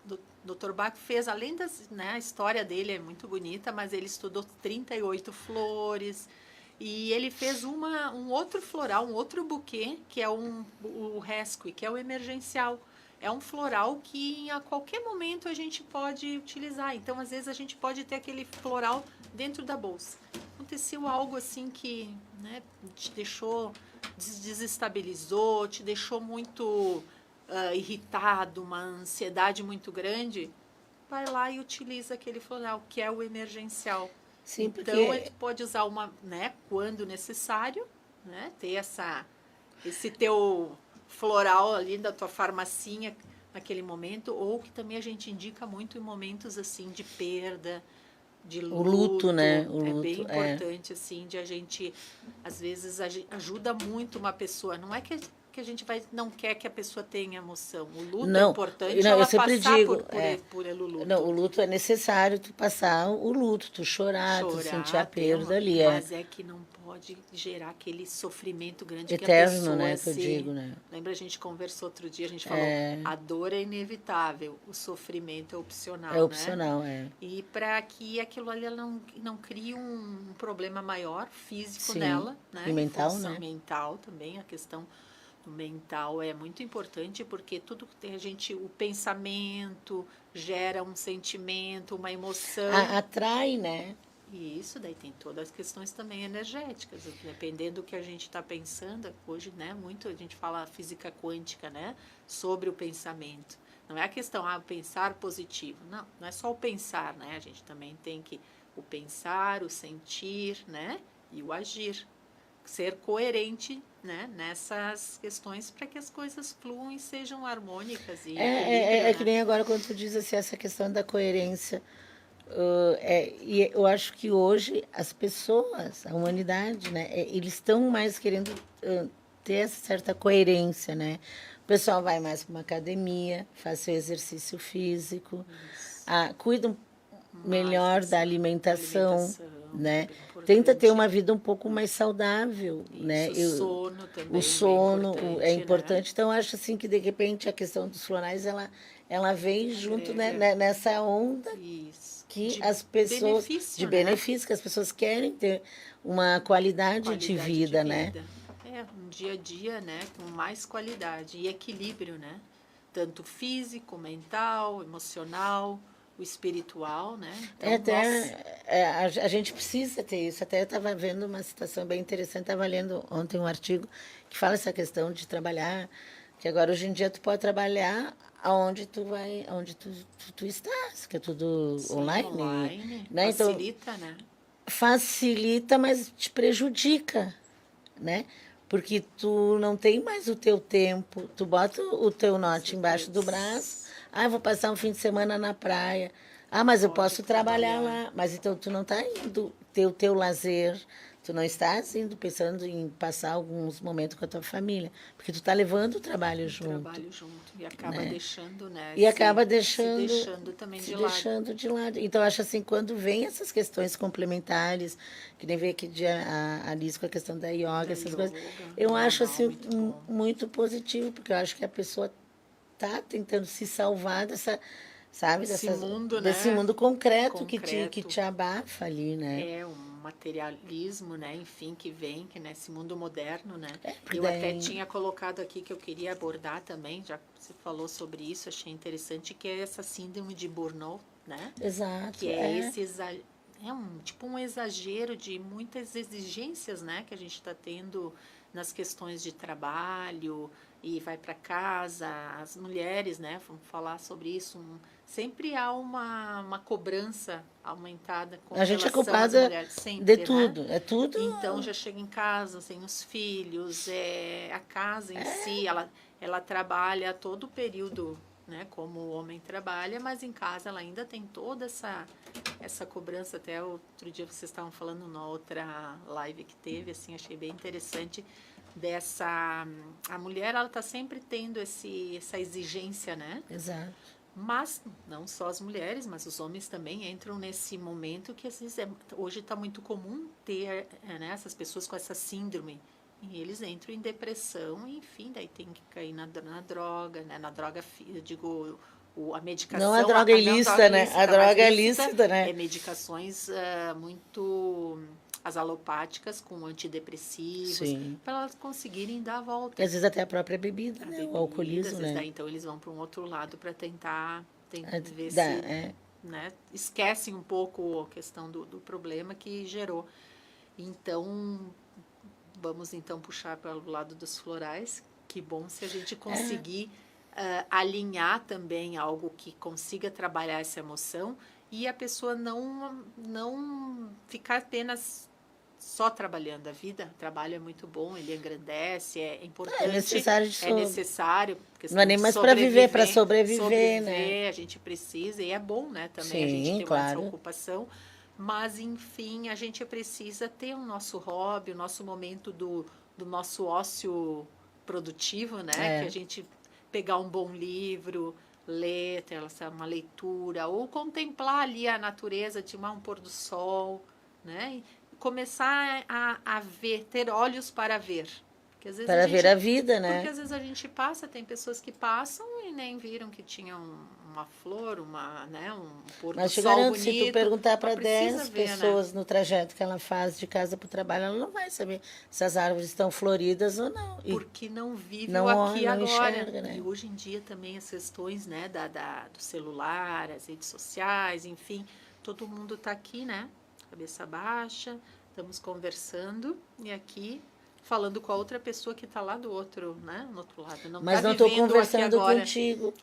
Do Dr. Bach fez, além né, a história dele é muito bonita, mas ele estudou 38 flores. E ele fez um outro floral, um outro buquê, que é o rescue, que é o emergencial. É um floral que a qualquer momento a gente pode utilizar. Então, às vezes, a gente pode ter aquele floral dentro da bolsa. Aconteceu algo assim que, né, te deixou desestabilizou, te deixou muito irritado, uma ansiedade muito grande, vai lá e utiliza aquele floral, que é o emergencial. Sim, Então, porque tu pode usar né, quando necessário, né, ter esse teu floral ali da tua farmacinha naquele momento, ou que também a gente indica muito em momentos assim de perda, de o luto, né? O É bem luto, importante, assim, de a gente, às vezes, ajuda muito uma pessoa. Não é que a gente não quer que a pessoa tenha emoção. O luto é Não, importante não, eu ela sempre passar digo, por o não, luto. o luto é necessário tu passar o luto, tu chorar, tu sentir a Chorar, perda ali, mas é que não pode gerar aquele sofrimento grande que a eterno, né, pessoa que eu se... digo, né? Lembra, a gente conversou outro dia, a gente falou, a dor é inevitável, o sofrimento é É opcional, né? opcional, é. E para que aquilo ali não crie um problema maior físico Sim, nela, né? e Em mental, função né? mental também, a questão do mental é muito importante porque tudo que tem o pensamento gera um sentimento, uma emoção. Atrai, né? E isso daí tem todas as questões também energéticas, dependendo do que a gente está pensando. Hoje, né, muito a gente fala física quântica, né, sobre o pensamento. Não é a questão, o pensar positivo. Não, não é só o pensar, né? A gente também tem que o pensar, o sentir, né, e o agir. Ser coerente, né, nessas questões para que as coisas fluam e sejam harmônicas e equilíbrio, É que né? nem agora quando tu diz assim, essa questão da coerência. E eu acho que hoje as pessoas, a humanidade, né, eles estão mais querendo ter essa certa coerência, né? O pessoal vai mais para uma academia, faz seu exercício físico, Isso. cuida Mais melhor da da alimentação, alimentação, que é né? bem Tenta ter importante. uma vida um pouco mais saudável, né? Isso, sono O também, bem sono é importante, né? importante, então eu acho assim que de repente a questão dos florais ela vem junto, né, Agrega nessa onda isso. que De as pessoas, de benefício, né? benefício, que as pessoas querem ter uma qualidade de Qualidade de vida, né? vida. É, um dia a dia, né? Com mais qualidade e equilíbrio, né? Tanto físico, mental, emocional, o espiritual, né? É Então, nós... até, a gente precisa ter isso. Até eu estava vendo uma situação bem interessante, estava lendo ontem um artigo que fala essa questão de trabalhar, que agora hoje em dia tu pode trabalhar aonde tu vai, onde tu estás, que é tudo Sim, online, online, né? Então facilita, né? facilita, mas te prejudica, né? Porque tu não tem mais o teu tempo, tu bota o teu Com note embaixo do braço, certeza. eu vou passar um fim de semana na praia. Mas eu Pode posso trabalhar trabalhar. lá. Mas então tu não está indo ter o teu lazer, tu não estás indo pensando em passar alguns momentos com a tua família, porque tu está levando o trabalho O junto, trabalho junto e acaba né? deixando, né, E acaba se deixando deixando também se de lado. deixando de lado. Então, eu acho assim, quando vem essas questões complementares, que nem veio aqui a Alice com a questão da yoga, Da essas coisas, yoga, eu acho normal, assim muito bom. muito positivo, porque eu acho que a pessoa tá tentando se salvar dessa, sabe, Esse mundo, desse né, mundo concreto que concreto, te abafa ali, né? é um materialismo, né, enfim, que vem, que nesse mundo moderno, né. Porque Eu até daí, tinha colocado aqui que eu queria abordar também, já que você falou sobre isso, achei interessante, que é essa síndrome de burnout, né, que exato, é esse é tipo um exagero de muitas exigências, né, que a gente está tendo nas questões de trabalho e vai para casa, as mulheres, né, vamos falar sobre isso, sempre há uma cobrança aumentada com a gente é relação às culpada mulheres, de sempre, né? tudo, é tudo, Então já chega em casa sem os filhos, a casa em si, ela trabalha todo o período, né, como o homem trabalha, mas em casa ela ainda tem toda essa cobrança. Até outro dia vocês estavam falando na outra live que teve, assim, achei bem interessante dessa a mulher ela está sempre tendo essa exigência, né? exato. Mas não só as mulheres, mas os homens também entram nesse momento que às vezes hoje está muito comum ter né, essas pessoas com essa síndrome. E eles entram em depressão, e, enfim, daí tem que cair na droga, né? Na droga, eu digo, a Não a medicação, droga não droga ilícita, né? A ilícita, mas droga lícita lícita, né? é medicações muito as alopáticas com antidepressivos, Sim. para elas conseguirem dar a E volta. às vezes até a própria bebida, A né? O bebida, às alcoolismo, vezes né? daí então eles vão para um outro lado para tentar ver Dá, se, né, esquecem um pouco a questão do problema que gerou. Então, vamos então puxar para o lado dos florais. Que bom se a gente conseguir alinhar também algo que consiga trabalhar essa emoção e a pessoa não ficar apenas só trabalhando. A vida, o trabalho é muito bom, ele engrandece, é importante, É necessário. Não é nem mais para viver, para sobreviver, né? A gente precisa, e é bom, né, também Sim, a gente ter claro. essa ocupação, mas, enfim, a gente precisa ter o nosso hobby, o nosso momento do nosso ócio produtivo, né, que a gente pegar um bom livro, ler, ter uma leitura, ou contemplar ali a natureza, tomar um pôr do sol, né, começar a ver, ter olhos para ver. Porque às vezes para ver a vida, né? Porque às vezes a gente passa, tem pessoas que passam e nem viram que tinha uma flor, né, um pôr do sol bonito. Mas te garanto, se tu perguntar para 10 pessoas, né, no trajeto que ela faz de casa para o trabalho, ela não vai saber se as árvores estão floridas ou não. Porque não vive o aqui e agora. Enxerga, né? E hoje em dia também as questões, né, do celular, as redes sociais, enfim, todo mundo está aqui, né? Cabeça baixa, estamos conversando e aqui falando com a outra pessoa que está lá do outro, né, no outro lado. Mas não estou conversando contigo.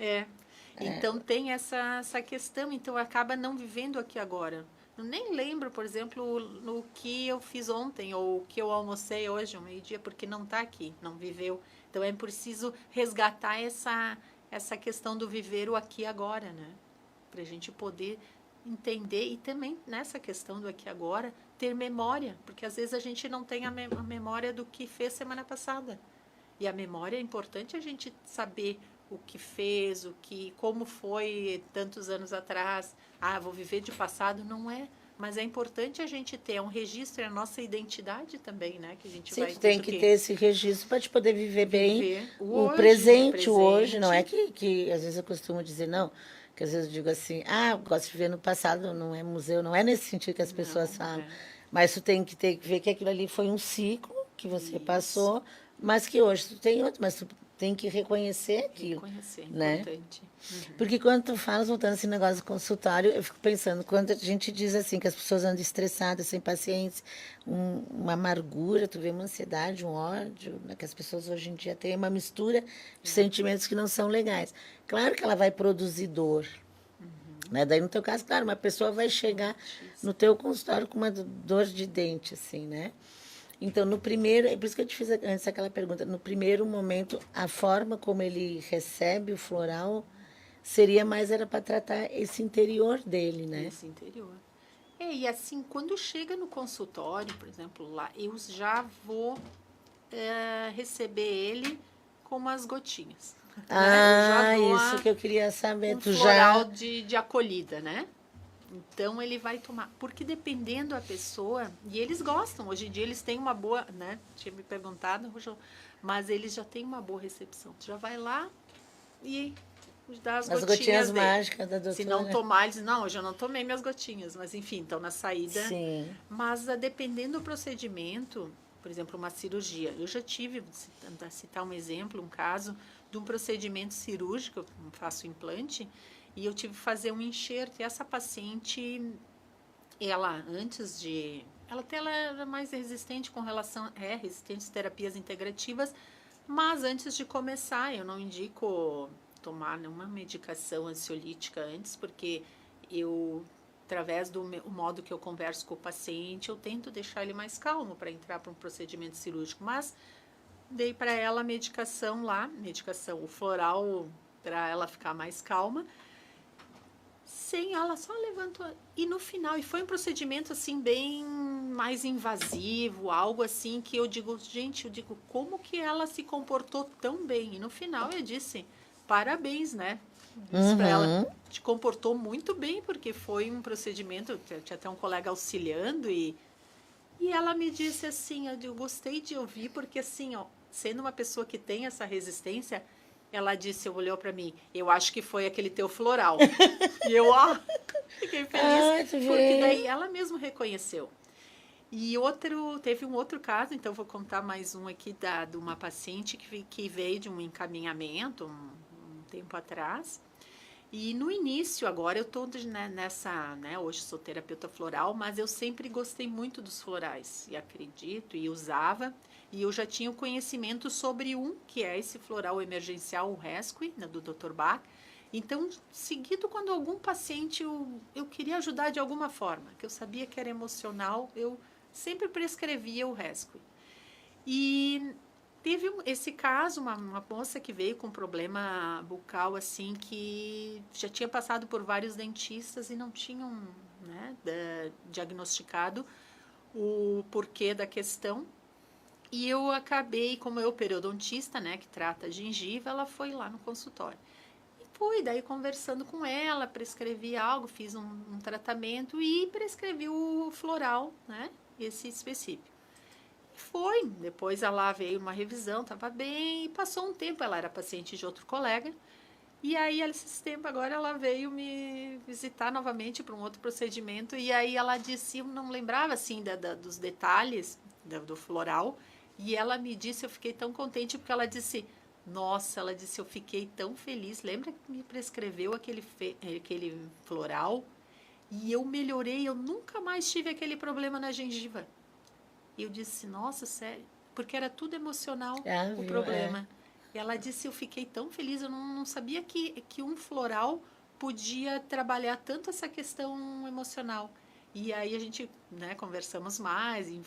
Então tem essa questão, então acaba não vivendo aqui agora. Eu nem lembro, por exemplo, no que eu fiz ontem ou o que eu almocei hoje, ao meio-dia, porque não está aqui, não viveu. Então é preciso resgatar essa questão do viver o aqui e agora, né? Para a gente poder entender e também nessa questão do aqui e agora ter memória, porque às vezes a gente não tem a memória do que fez semana passada. E a memória é importante a gente saber o que fez, como foi tantos anos atrás. Vou viver de passado, não é. Mas é importante a gente ter um registro, a nossa identidade também, né? Que a gente vai tem que ter esse registro para te poder viver bem o presente, hoje. Não é que às vezes eu costumo dizer, não, que às vezes eu digo assim, eu gosto de viver no passado, não é museu, não é nesse sentido que as pessoas falam. Mas tu tem que ver que aquilo ali foi um ciclo que você passou, mas que hoje tu tem outro, mas tu tem que reconhecer aquilo. Reconhecer, né? Importante. Porque quando tu falas, voltando esse negócio do consultório, eu fico pensando, quando a gente diz assim, que as pessoas andam estressadas, sem paciência, uma amargura, tu vê uma ansiedade, um ódio, né, que as pessoas hoje em dia têm uma mistura de sentimentos que não são legais. Claro que ela vai produzir dor. Né? Daí, no teu caso, claro, uma pessoa vai chegar no teu consultório com uma dor de dente, assim, né? Então, no primeiro, é por isso que eu te fiz antes aquela pergunta, no primeiro momento, a forma como ele recebe o floral era para tratar esse interior dele, né? Esse interior. E assim, quando chega no consultório, por exemplo, lá, eu já vou receber ele com umas gotinhas. Isso que eu queria saber. Um floral de acolhida, né? Então ele vai tomar, porque dependendo da pessoa, e eles gostam, hoje em dia eles têm uma boa, né? Tinha me perguntado, mas eles já têm uma boa recepção. Tu já vai lá e dá as gotinhas mágicas da doutora. Se não tomar, eles não, eu já não tomei minhas gotinhas, mas enfim, então na saída. Sim. Mas dependendo do procedimento, por exemplo, uma cirurgia, eu já tive, vou citar um exemplo, um caso de um procedimento cirúrgico, eu faço implante, e eu tive que fazer um enxerto. E essa paciente, ela era mais resistente com relação, resistente às terapias integrativas, mas antes de começar, eu não indico tomar nenhuma medicação ansiolítica antes, porque através do modo que eu converso com o paciente, eu tento deixar ele mais calmo para entrar para um procedimento cirúrgico, mas dei para ela a medicação, o floral, para ela ficar mais calma, sem ela só levantou, e no final, e foi um procedimento assim bem mais invasivo, algo assim que eu digo, como que ela se comportou tão bem? E no final eu disse, parabéns, né? Disse para ela, te comportou muito bem, porque foi um procedimento, tinha até um colega auxiliando, e ela me disse assim, eu gostei de ouvir, porque assim, sendo uma pessoa que tem essa resistência, ela disse, olhou para mim, eu acho que foi aquele teu floral. E eu, fiquei feliz, porque daí ela mesma reconheceu. E teve um outro caso, então vou contar mais um aqui de uma paciente que veio de um encaminhamento um tempo atrás, E no início, agora eu estou nessa, né, hoje sou terapeuta floral, mas eu sempre gostei muito dos florais, e acredito, e usava, e eu já tinha o conhecimento sobre que é esse floral emergencial, o Rescue, né, do Dr. Bach. Então, seguido, quando algum paciente eu queria ajudar de alguma forma, que eu sabia que era emocional, eu sempre prescrevia o Rescue. E teve esse caso, uma moça que veio com problema bucal, assim, que já tinha passado por vários dentistas e não tinham, né, diagnosticado o porquê da questão. E eu acabei, como eu periodontista, né, que trata a gengiva, ela foi lá no consultório. E fui, daí conversando com ela, prescrevi algo, fiz um tratamento e prescrevi o floral, né, esse específico. Foi, depois ela veio uma revisão, estava bem, e passou um tempo, ela era paciente de outro colega, e aí, esse tempo agora, ela veio me visitar novamente para um outro procedimento, e aí ela disse, eu não lembrava, assim, dos detalhes do floral, e ela me disse, eu fiquei tão contente, porque ela disse, nossa, ela disse, eu fiquei tão feliz, lembra que me prescreveu aquele floral? E eu melhorei, eu nunca mais tive aquele problema na gengiva. E eu disse, nossa, sério, porque era tudo emocional o Viu? problema. E ela disse, eu fiquei tão feliz, eu não sabia que um floral podia trabalhar tanto essa questão emocional. E aí a gente, né, conversamos mais, e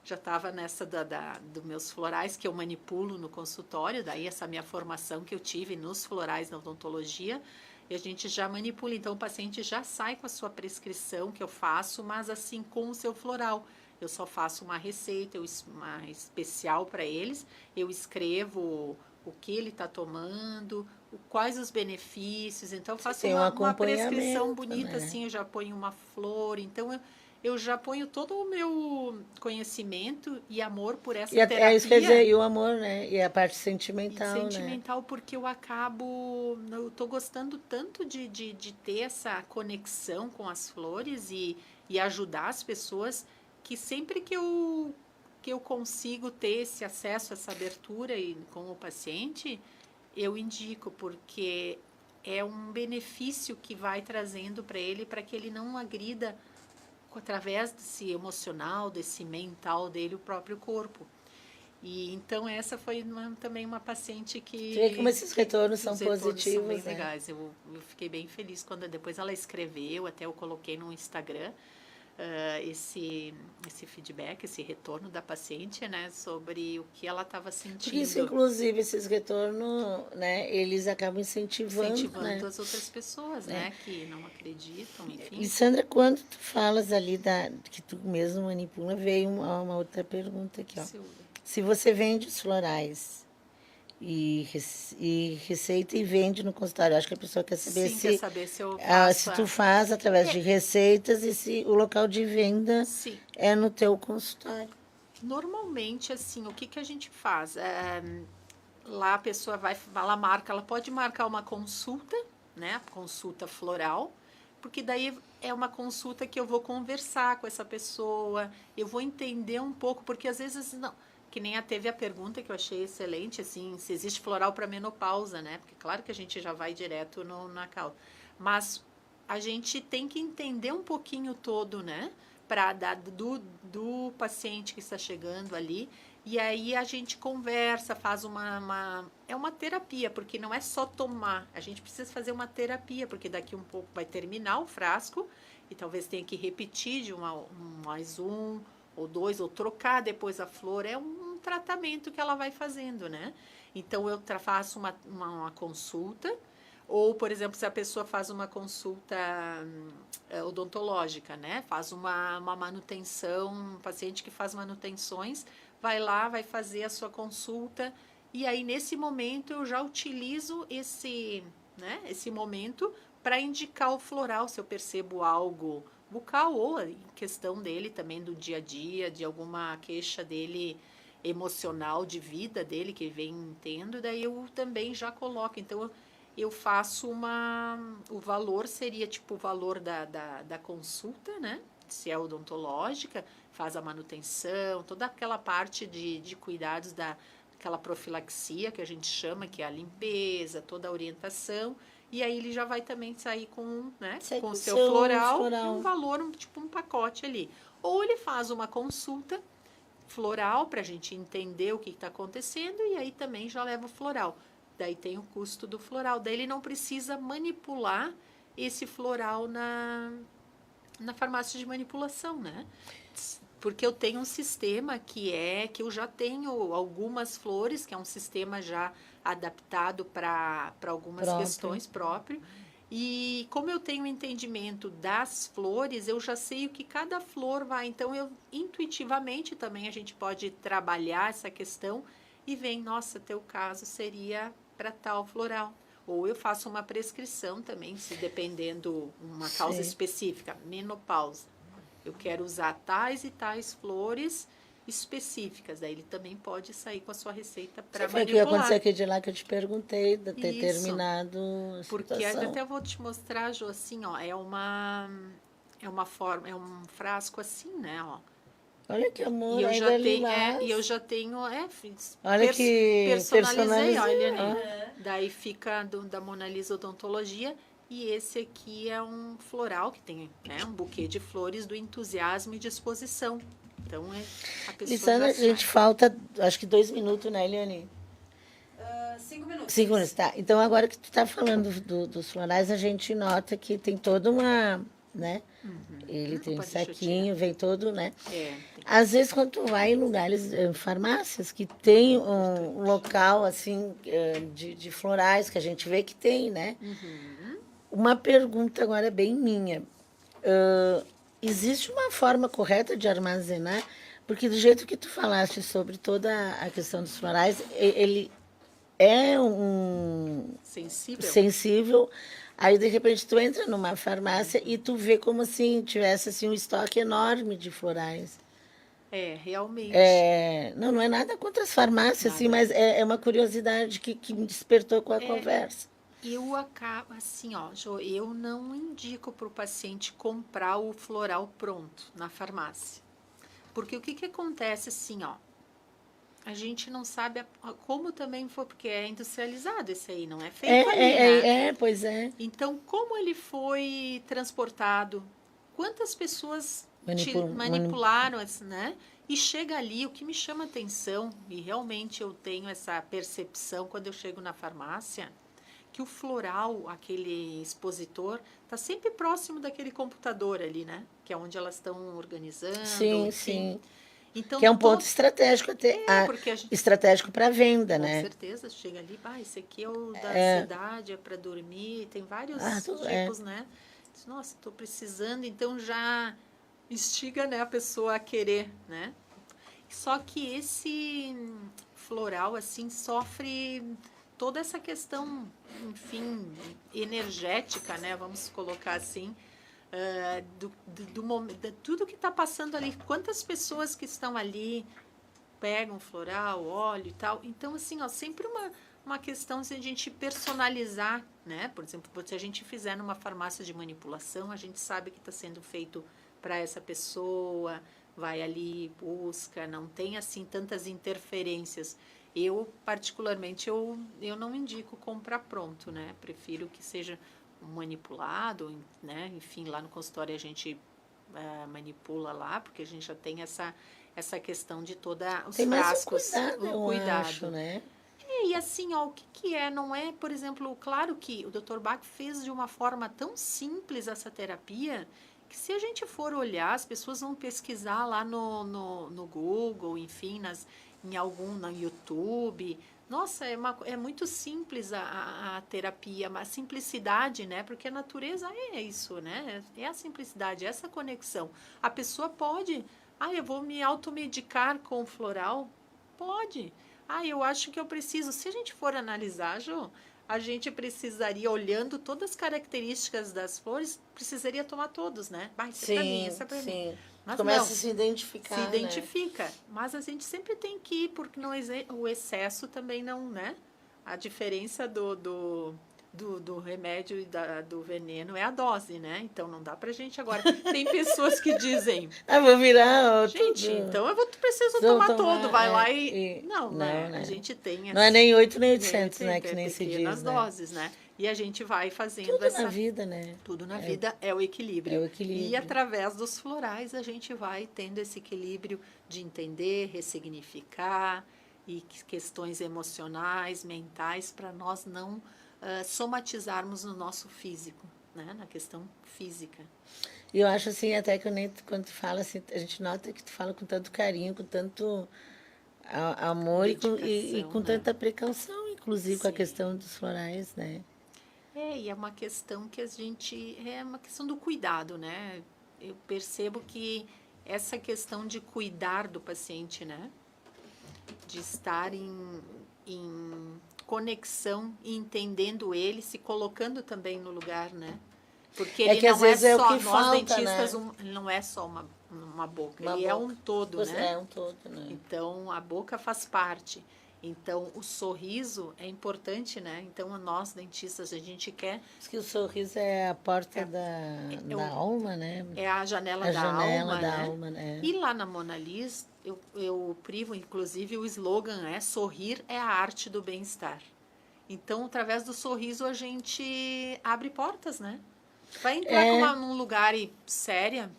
já estava nessa dos meus florais que eu manipulo no consultório, daí essa minha formação que eu tive nos florais da odontologia, e a gente já manipula. Então o paciente já sai com a sua prescrição que eu faço, mas assim com o seu floral. Eu só faço uma receita, uma especial para eles. Eu escrevo o que ele está tomando, quais os benefícios. Então, eu faço Tem um uma prescrição acompanhamento, bonita, né? assim. Eu já ponho uma flor. Então, eu já ponho todo o meu conhecimento e amor por essa É isso que quer dizer, terapia. e o amor, né? E a parte E sentimental, né? sentimental, porque eu tô gostando tanto de ter essa conexão com as flores e ajudar as pessoas, que sempre que eu consigo ter esse acesso, essa abertura com o paciente, eu indico, porque é um benefício que vai trazendo para ele, para que ele não agrida através desse emocional, desse mental dele, o próprio corpo. E então essa foi também uma paciente Você vê como esses retornos que são os retornos são bem positivos, né? legais. Eu fiquei bem feliz quando depois ela escreveu, até eu coloquei no Instagram esse feedback, esse retorno da paciente, né, sobre o que ela estava Porque isso, sentindo, inclusive, esses retornos, né? Eles acabam incentivando, incentivando né? as outras pessoas, É. né, que não acreditam, E enfim. Sandra, quando tu falas ali que tu mesmo manipula, veio uma outra pergunta aqui, ó. Silvia. Se você vende os florais e receita e vende no consultório, acho que a pessoa quer saber Sim, quer saber se eu se faço tu faz através de receitas e se o local de venda Sim. é no teu consultório. Normalmente, assim, o que a gente faz? Lá a pessoa ela pode marcar uma consulta, né? Consulta floral, porque daí é uma consulta que eu vou conversar com essa pessoa, eu vou entender um pouco, porque às vezes não. Que nem teve a pergunta que eu achei excelente, assim, se existe floral para menopausa, né? Porque claro que a gente já vai direto na causa. Mas a gente tem que entender um pouquinho todo, né? Para do paciente que está chegando ali. E aí a gente conversa, faz é uma terapia, porque não é só tomar. A gente precisa fazer uma terapia, porque daqui um pouco vai terminar o frasco e talvez tenha que repetir de mais um ou dois, ou trocar depois a flor. É um tratamento que ela vai fazendo, né? Então eu faço uma consulta. Ou, por exemplo, se a pessoa faz uma consulta odontológica, né? Faz uma manutenção, um paciente que faz manutenções, vai lá, vai fazer a sua consulta, e aí nesse momento eu já utilizo esse momento para indicar o floral, se eu percebo algo bucal ou em questão dele também do dia a dia, de alguma queixa dele emocional, de vida dele, que vem tendo, daí eu também já coloco. Então, eu faço o valor seria tipo o valor da consulta, né? Se é odontológica, faz a manutenção, toda aquela parte de cuidados daquela profilaxia que a gente chama, que é a limpeza, toda a orientação. E aí ele já vai também sair com, né, Sai com com o seu seu floral, floral. e um valor, tipo um pacote ali. Ou ele faz uma consulta floral para a gente entender o que está acontecendo e aí também já leva o floral. Daí tem o custo do floral. Daí ele não precisa manipular esse floral na farmácia de manipulação, né? Porque eu tenho um sistema que eu já tenho algumas flores, que é um sistema já adaptado para algumas questões próprio. E como eu tenho entendimento das flores, eu já sei o que cada flor vai. Então, eu intuitivamente também a gente pode trabalhar essa questão e ver, nossa, teu caso seria para tal floral. Ou eu faço uma prescrição também, se dependendo uma causa específica, menopausa. Eu quero usar tais e tais flores específicas. Daí ele também pode sair com a sua receita para manipular. Foi o que aconteceu aqui de lá que eu te perguntei, de ter Isso. terminado a Porque situação. até eu vou te mostrar, Jo, assim, ó, é uma forma, é um frasco assim, né, ó. Olha que amor, E eu ainda já ali tenho, lá. e eu já tenho, fiz, Olha que personalizei, olha, personalizei, né? Daí fica da Mona Lisa Odontologia. E esse aqui é um floral que tem, né, um buquê de flores do entusiasmo e disposição. Então, a pessoa Lissana, a gente falta, acho que 2 minutos, né, Eliane? 5 minutos. 5 minutos, tá. Então, agora que tu está falando dos florais, a gente nota que tem toda uma, né? Ele tem um saquinho, vem todo, né? Às vezes, quando tu vai em lugares, farmácias, que tem um local, assim, de florais, que a gente vê que tem, né? Uma pergunta agora bem minha. Existe uma forma correta de armazenar? Porque do jeito que tu falaste sobre toda a questão dos florais, ele é sensível. Aí, de repente, tu entra numa farmácia e tu vê como assim, tivesse assim, um estoque enorme de florais. Realmente. Não é nada contra as farmácias, assim, mas é uma curiosidade que me despertou com a conversa. Eu acabo, assim, ó, Jo, eu não indico para o paciente comprar o floral pronto na farmácia. Porque o que acontece, assim, ó, a gente não sabe como também foi, porque é industrializado esse aí, não é feito ali, né? Pois é. Então, como ele foi transportado? Quantas pessoas manipularam, né? E chega ali, o que me chama atenção, e realmente eu tenho essa percepção quando eu chego na farmácia, que o floral, aquele expositor, está sempre próximo daquele computador ali, né? Que é onde elas estão organizando. Sim, sim. Então, que é um ponto estratégico até estratégico para venda, né? Com certeza, chega ali, esse aqui é o da ansiedade, é para dormir, tem vários tipos, né? Nossa, estou precisando, então já instiga, né, a pessoa a querer, né? Só que esse floral, assim, sofre toda essa questão, enfim, energética, né? Vamos colocar assim, de tudo que está passando ali. Quantas pessoas que estão ali pegam floral, óleo e tal. Então, assim, ó, sempre uma questão de a gente personalizar, né? Por exemplo, se a gente fizer numa farmácia de manipulação, a gente sabe que está sendo feito para essa pessoa, vai ali, busca, não tem, assim, tantas interferências. Eu, particularmente, eu não indico comprar pronto, né? Prefiro que seja manipulado, né? Enfim, lá no consultório a gente manipula lá, porque a gente já tem essa questão de toda os frascos. Tem mais um cuidado, acho, né? E assim, ó, o que é? Não é, por exemplo, claro que o Dr. Bach fez de uma forma tão simples essa terapia, que se a gente for olhar, as pessoas vão pesquisar lá no Google, enfim, no YouTube. Nossa, é muito simples a terapia, a simplicidade, né? Porque a natureza é isso, né? É a simplicidade, essa conexão. A pessoa pode, eu vou me automedicar com floral? Pode. Eu acho que eu preciso. Se a gente for analisar, Jo, a gente precisaria, olhando todas as características das flores, precisaria tomar todos, né? Isso é pra mim, isso é pra mim. Mas começa a se identificar, se identifica, né? Mas a gente sempre tem que ir, porque o excesso também não, né? A diferença do remédio e do veneno é a dose, né? Então não dá pra gente agora. Tem pessoas que dizem, vou virar gente, então eu preciso tomar todo, vai lá e... Não, né? A gente tem... Não é nem 8 nem 800, né? Que nem se diz, pequenas doses, né? E a gente vai fazendo Tudo essa... na vida, né? Tudo na vida é o equilíbrio. É o equilíbrio. E através dos florais a gente vai tendo esse equilíbrio de entender, ressignificar e questões emocionais, mentais, para nós não somatizarmos no nosso físico, né? Na questão física. E eu acho assim, até que quando tu fala assim, a gente nota que tu fala com tanto carinho, com tanto amor e com Dedicação, né? tanta precaução, inclusive com a Sim. questão dos florais, né? E é uma questão que a gente... É uma questão do cuidado, né? Eu percebo que essa questão de cuidar do paciente, né? De estar em conexão e entendendo ele, se colocando também no lugar, né? Porque É ele que às não é vezes é o só... que Nós, falta, dentistas, né? ele não é só uma boca. Uma Ele é boca. um todo, né? É um todo, né? Então, a boca faz parte. Então, o sorriso é importante, né? Então, nós, dentistas, a gente quer... Diz que o sorriso é a porta é da alma, né? É a janela A da janela alma, da né? alma, né? E lá na Mona Lisa, eu privo, inclusive, o slogan é sorrir é a arte do bem-estar. Então, através do sorriso, a gente abre portas, né? Vai entrar num lugar séria,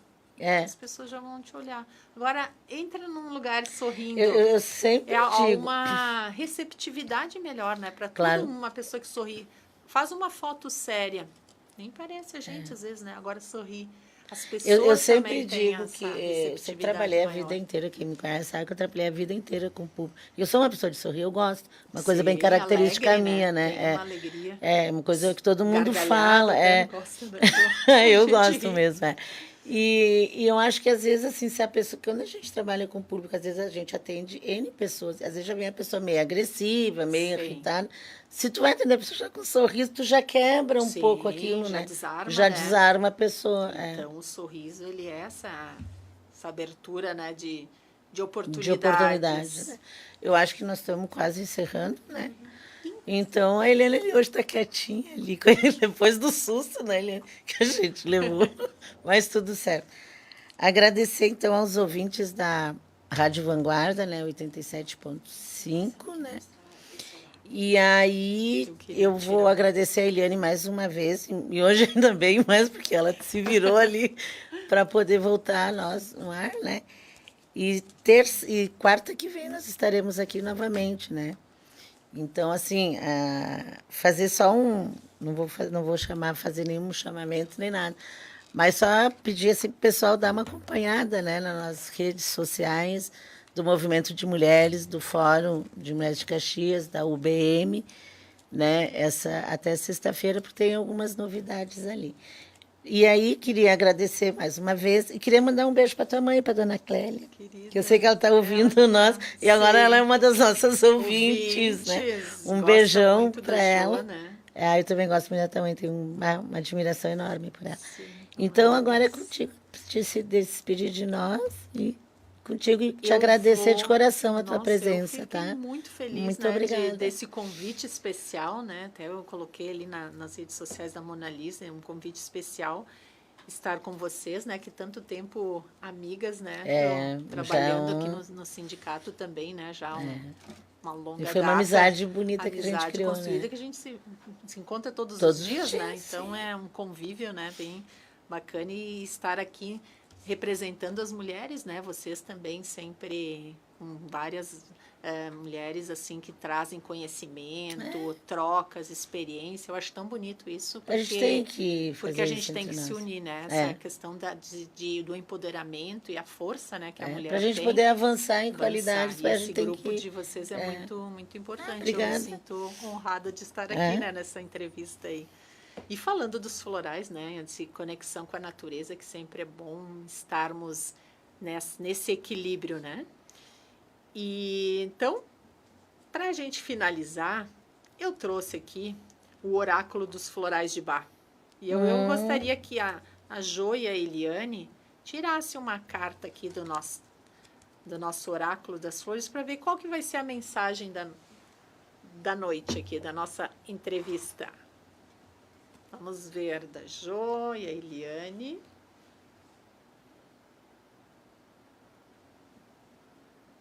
as pessoas já vão te olhar. Agora, entra num lugar sorrindo. Eu sempre Há digo. uma receptividade melhor, né? Para Claro. uma pessoa que sorri. Faz uma foto séria. Nem parece a gente, às vezes, né? Agora sorri. As pessoas Eu sempre também têm digo essa que eu receptividade sempre trabalhei a maior. vida inteira, quem me conhece sabe que eu trabalhei a vida inteira com o público. Eu sou uma pessoa de sorrir, eu gosto. Uma coisa bem Sim, característica alegre, minha, né? né? Tem uma alegria. É uma coisa que todo mundo Gargalhada, fala. até gosta, né? Eu A gente gosto ri. mesmo, é. E eu acho que às vezes, assim, se a pessoa. Quando a gente trabalha com o público, às vezes a gente atende N pessoas. Às vezes já vem a pessoa meio agressiva, meio Sim. irritada. Se tu vai atender a pessoa já com um sorriso, tu já quebra um Sim, pouco aquilo, já né? desarma, Já né? desarma a pessoa. Então, o sorriso, ele é essa abertura, né? De De oportunidades. oportunidade, né? Eu acho que nós estamos quase encerrando, né? Então, a Eliane hoje está quietinha ali, com ele, depois do susto, né, Eliane, que a gente levou, mas tudo certo. Agradecer, então, aos ouvintes da Rádio Vanguarda, né, 87.5, né? E aí, eu vou agradecer a Eliane mais uma vez, e hoje ainda bem mais, porque ela se virou ali para poder voltar a nós no ar, né? E quarta que vem nós estaremos aqui novamente, né? Então, assim, fazer só não vou fazer nenhum chamamento nem nada, mas só pedir assim, para o pessoal dar uma acompanhada, né, nas redes sociais do Movimento de Mulheres, do Fórum de Mulheres de Caxias, da UBM, né, até sexta-feira, porque tem algumas novidades ali. E aí, queria agradecer mais uma vez e queria mandar um beijo para tua mãe, para dona Clélia, que eu sei que ela está ouvindo nós, e agora ela é uma das nossas ouvintes, né? Um beijão para ela. Né? Eu também gosto muito dela também, tenho uma admiração enorme por ela. Sim, então, agora é contigo, se despedir de nós e contigo e te agradecer de coração a tua presença, eu tá? Muito feliz, muito né, obrigada. desse convite especial, né? Até eu coloquei ali nas redes sociais da Mona Lisa, um convite especial estar com vocês, né? Que tanto tempo amigas, né? Trabalhando aqui no sindicato também, né? Já uma longa e foi uma amizade bonita que a gente criou, construída, né? que a gente se encontra todos os dias, né? Então é um convívio, né? Bem bacana e estar aqui representando as mulheres, né? Vocês também sempre com várias mulheres assim que trazem conhecimento, trocas, experiência. Eu acho tão bonito isso porque a gente tem que fazer porque a gente isso tem que nós. se unir, né? Essa questão do empoderamento e a força, né? Que a mulher para a gente tem, poder avançar em qualidade, e a esse gente tem grupo que de vocês é muito importante. obrigada. Eu me sinto honrada de estar aqui, né? Nessa entrevista aí. E falando dos florais, né, essa conexão com a natureza, que sempre é bom estarmos nesse equilíbrio, né? E então, para a gente finalizar, eu trouxe aqui o oráculo dos florais de Bach. E eu gostaria que a Jo e a Eliane tirasse uma carta aqui do nosso oráculo das flores para ver qual que vai ser a mensagem da noite aqui, da nossa entrevista. Vamos ver da Jo e a Eliane.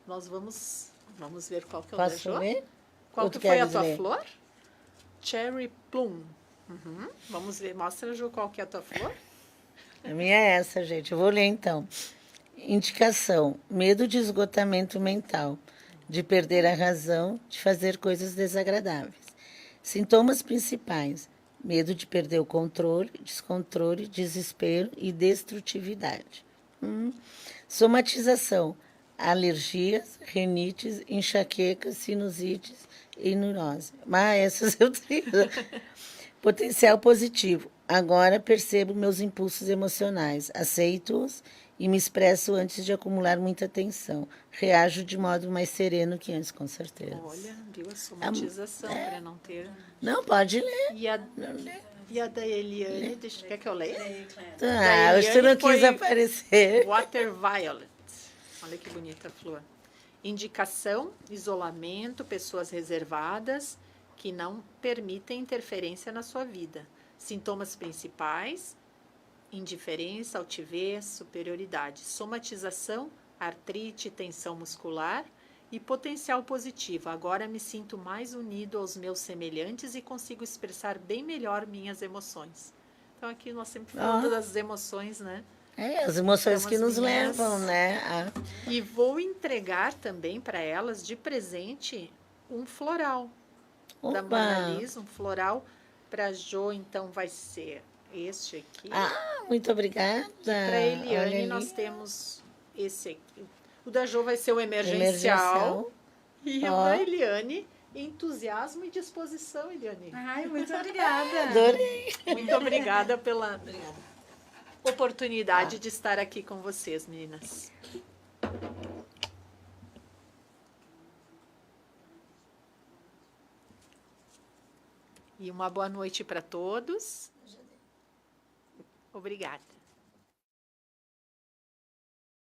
Nós vamos ver qual que é o da Jo. Ver? Qual que foi a tua flor? Cherry Plum. Vamos ver, mostra, Ju, qual que é a tua flor. A minha é essa, gente. Eu vou ler então. Indicação: medo de esgotamento mental, de perder a razão, de fazer coisas desagradáveis. Sintomas principais: medo de perder o controle, descontrole, desespero e destrutividade. Somatização: alergias, rinites, enxaquecas, sinusites e neurose. Mas essas eu tenho. Potencial positivo: agora percebo meus impulsos emocionais, aceito-os e me expresso antes de acumular muita tensão. Reajo de modo mais sereno que antes, com certeza. Olha, viu a somatização para não ter. Não, pode ler. E a da Eliane, quer que eu leia? Ah, hoje tu não quis foi aparecer. Water Violet. Olha que bonita a flor. Indicação: isolamento, pessoas reservadas que não permitem interferência na sua vida. Sintomas principais: indiferença, altivez, superioridade. Somatização: artrite, tensão muscular. E potencial positivo: agora me sinto mais unido aos meus semelhantes e consigo expressar bem melhor minhas emoções. Então aqui nós sempre falamos das emoções, né? É, as emoções São que as nos minhas. levam, né? E vou entregar também para elas de presente um floral da Mona Lisa, um floral para a Jo, então vai ser este aqui. Ah, muito obrigada. Para Eliane Olha nós ali. temos esse aqui. O da Jo vai ser o emergencial. E o da Eliane, entusiasmo e disposição, Eliane. Ai, muito obrigada. Adorei. Muito obrigada pela oportunidade de estar aqui com vocês, meninas. E uma boa noite para todos. Obrigada.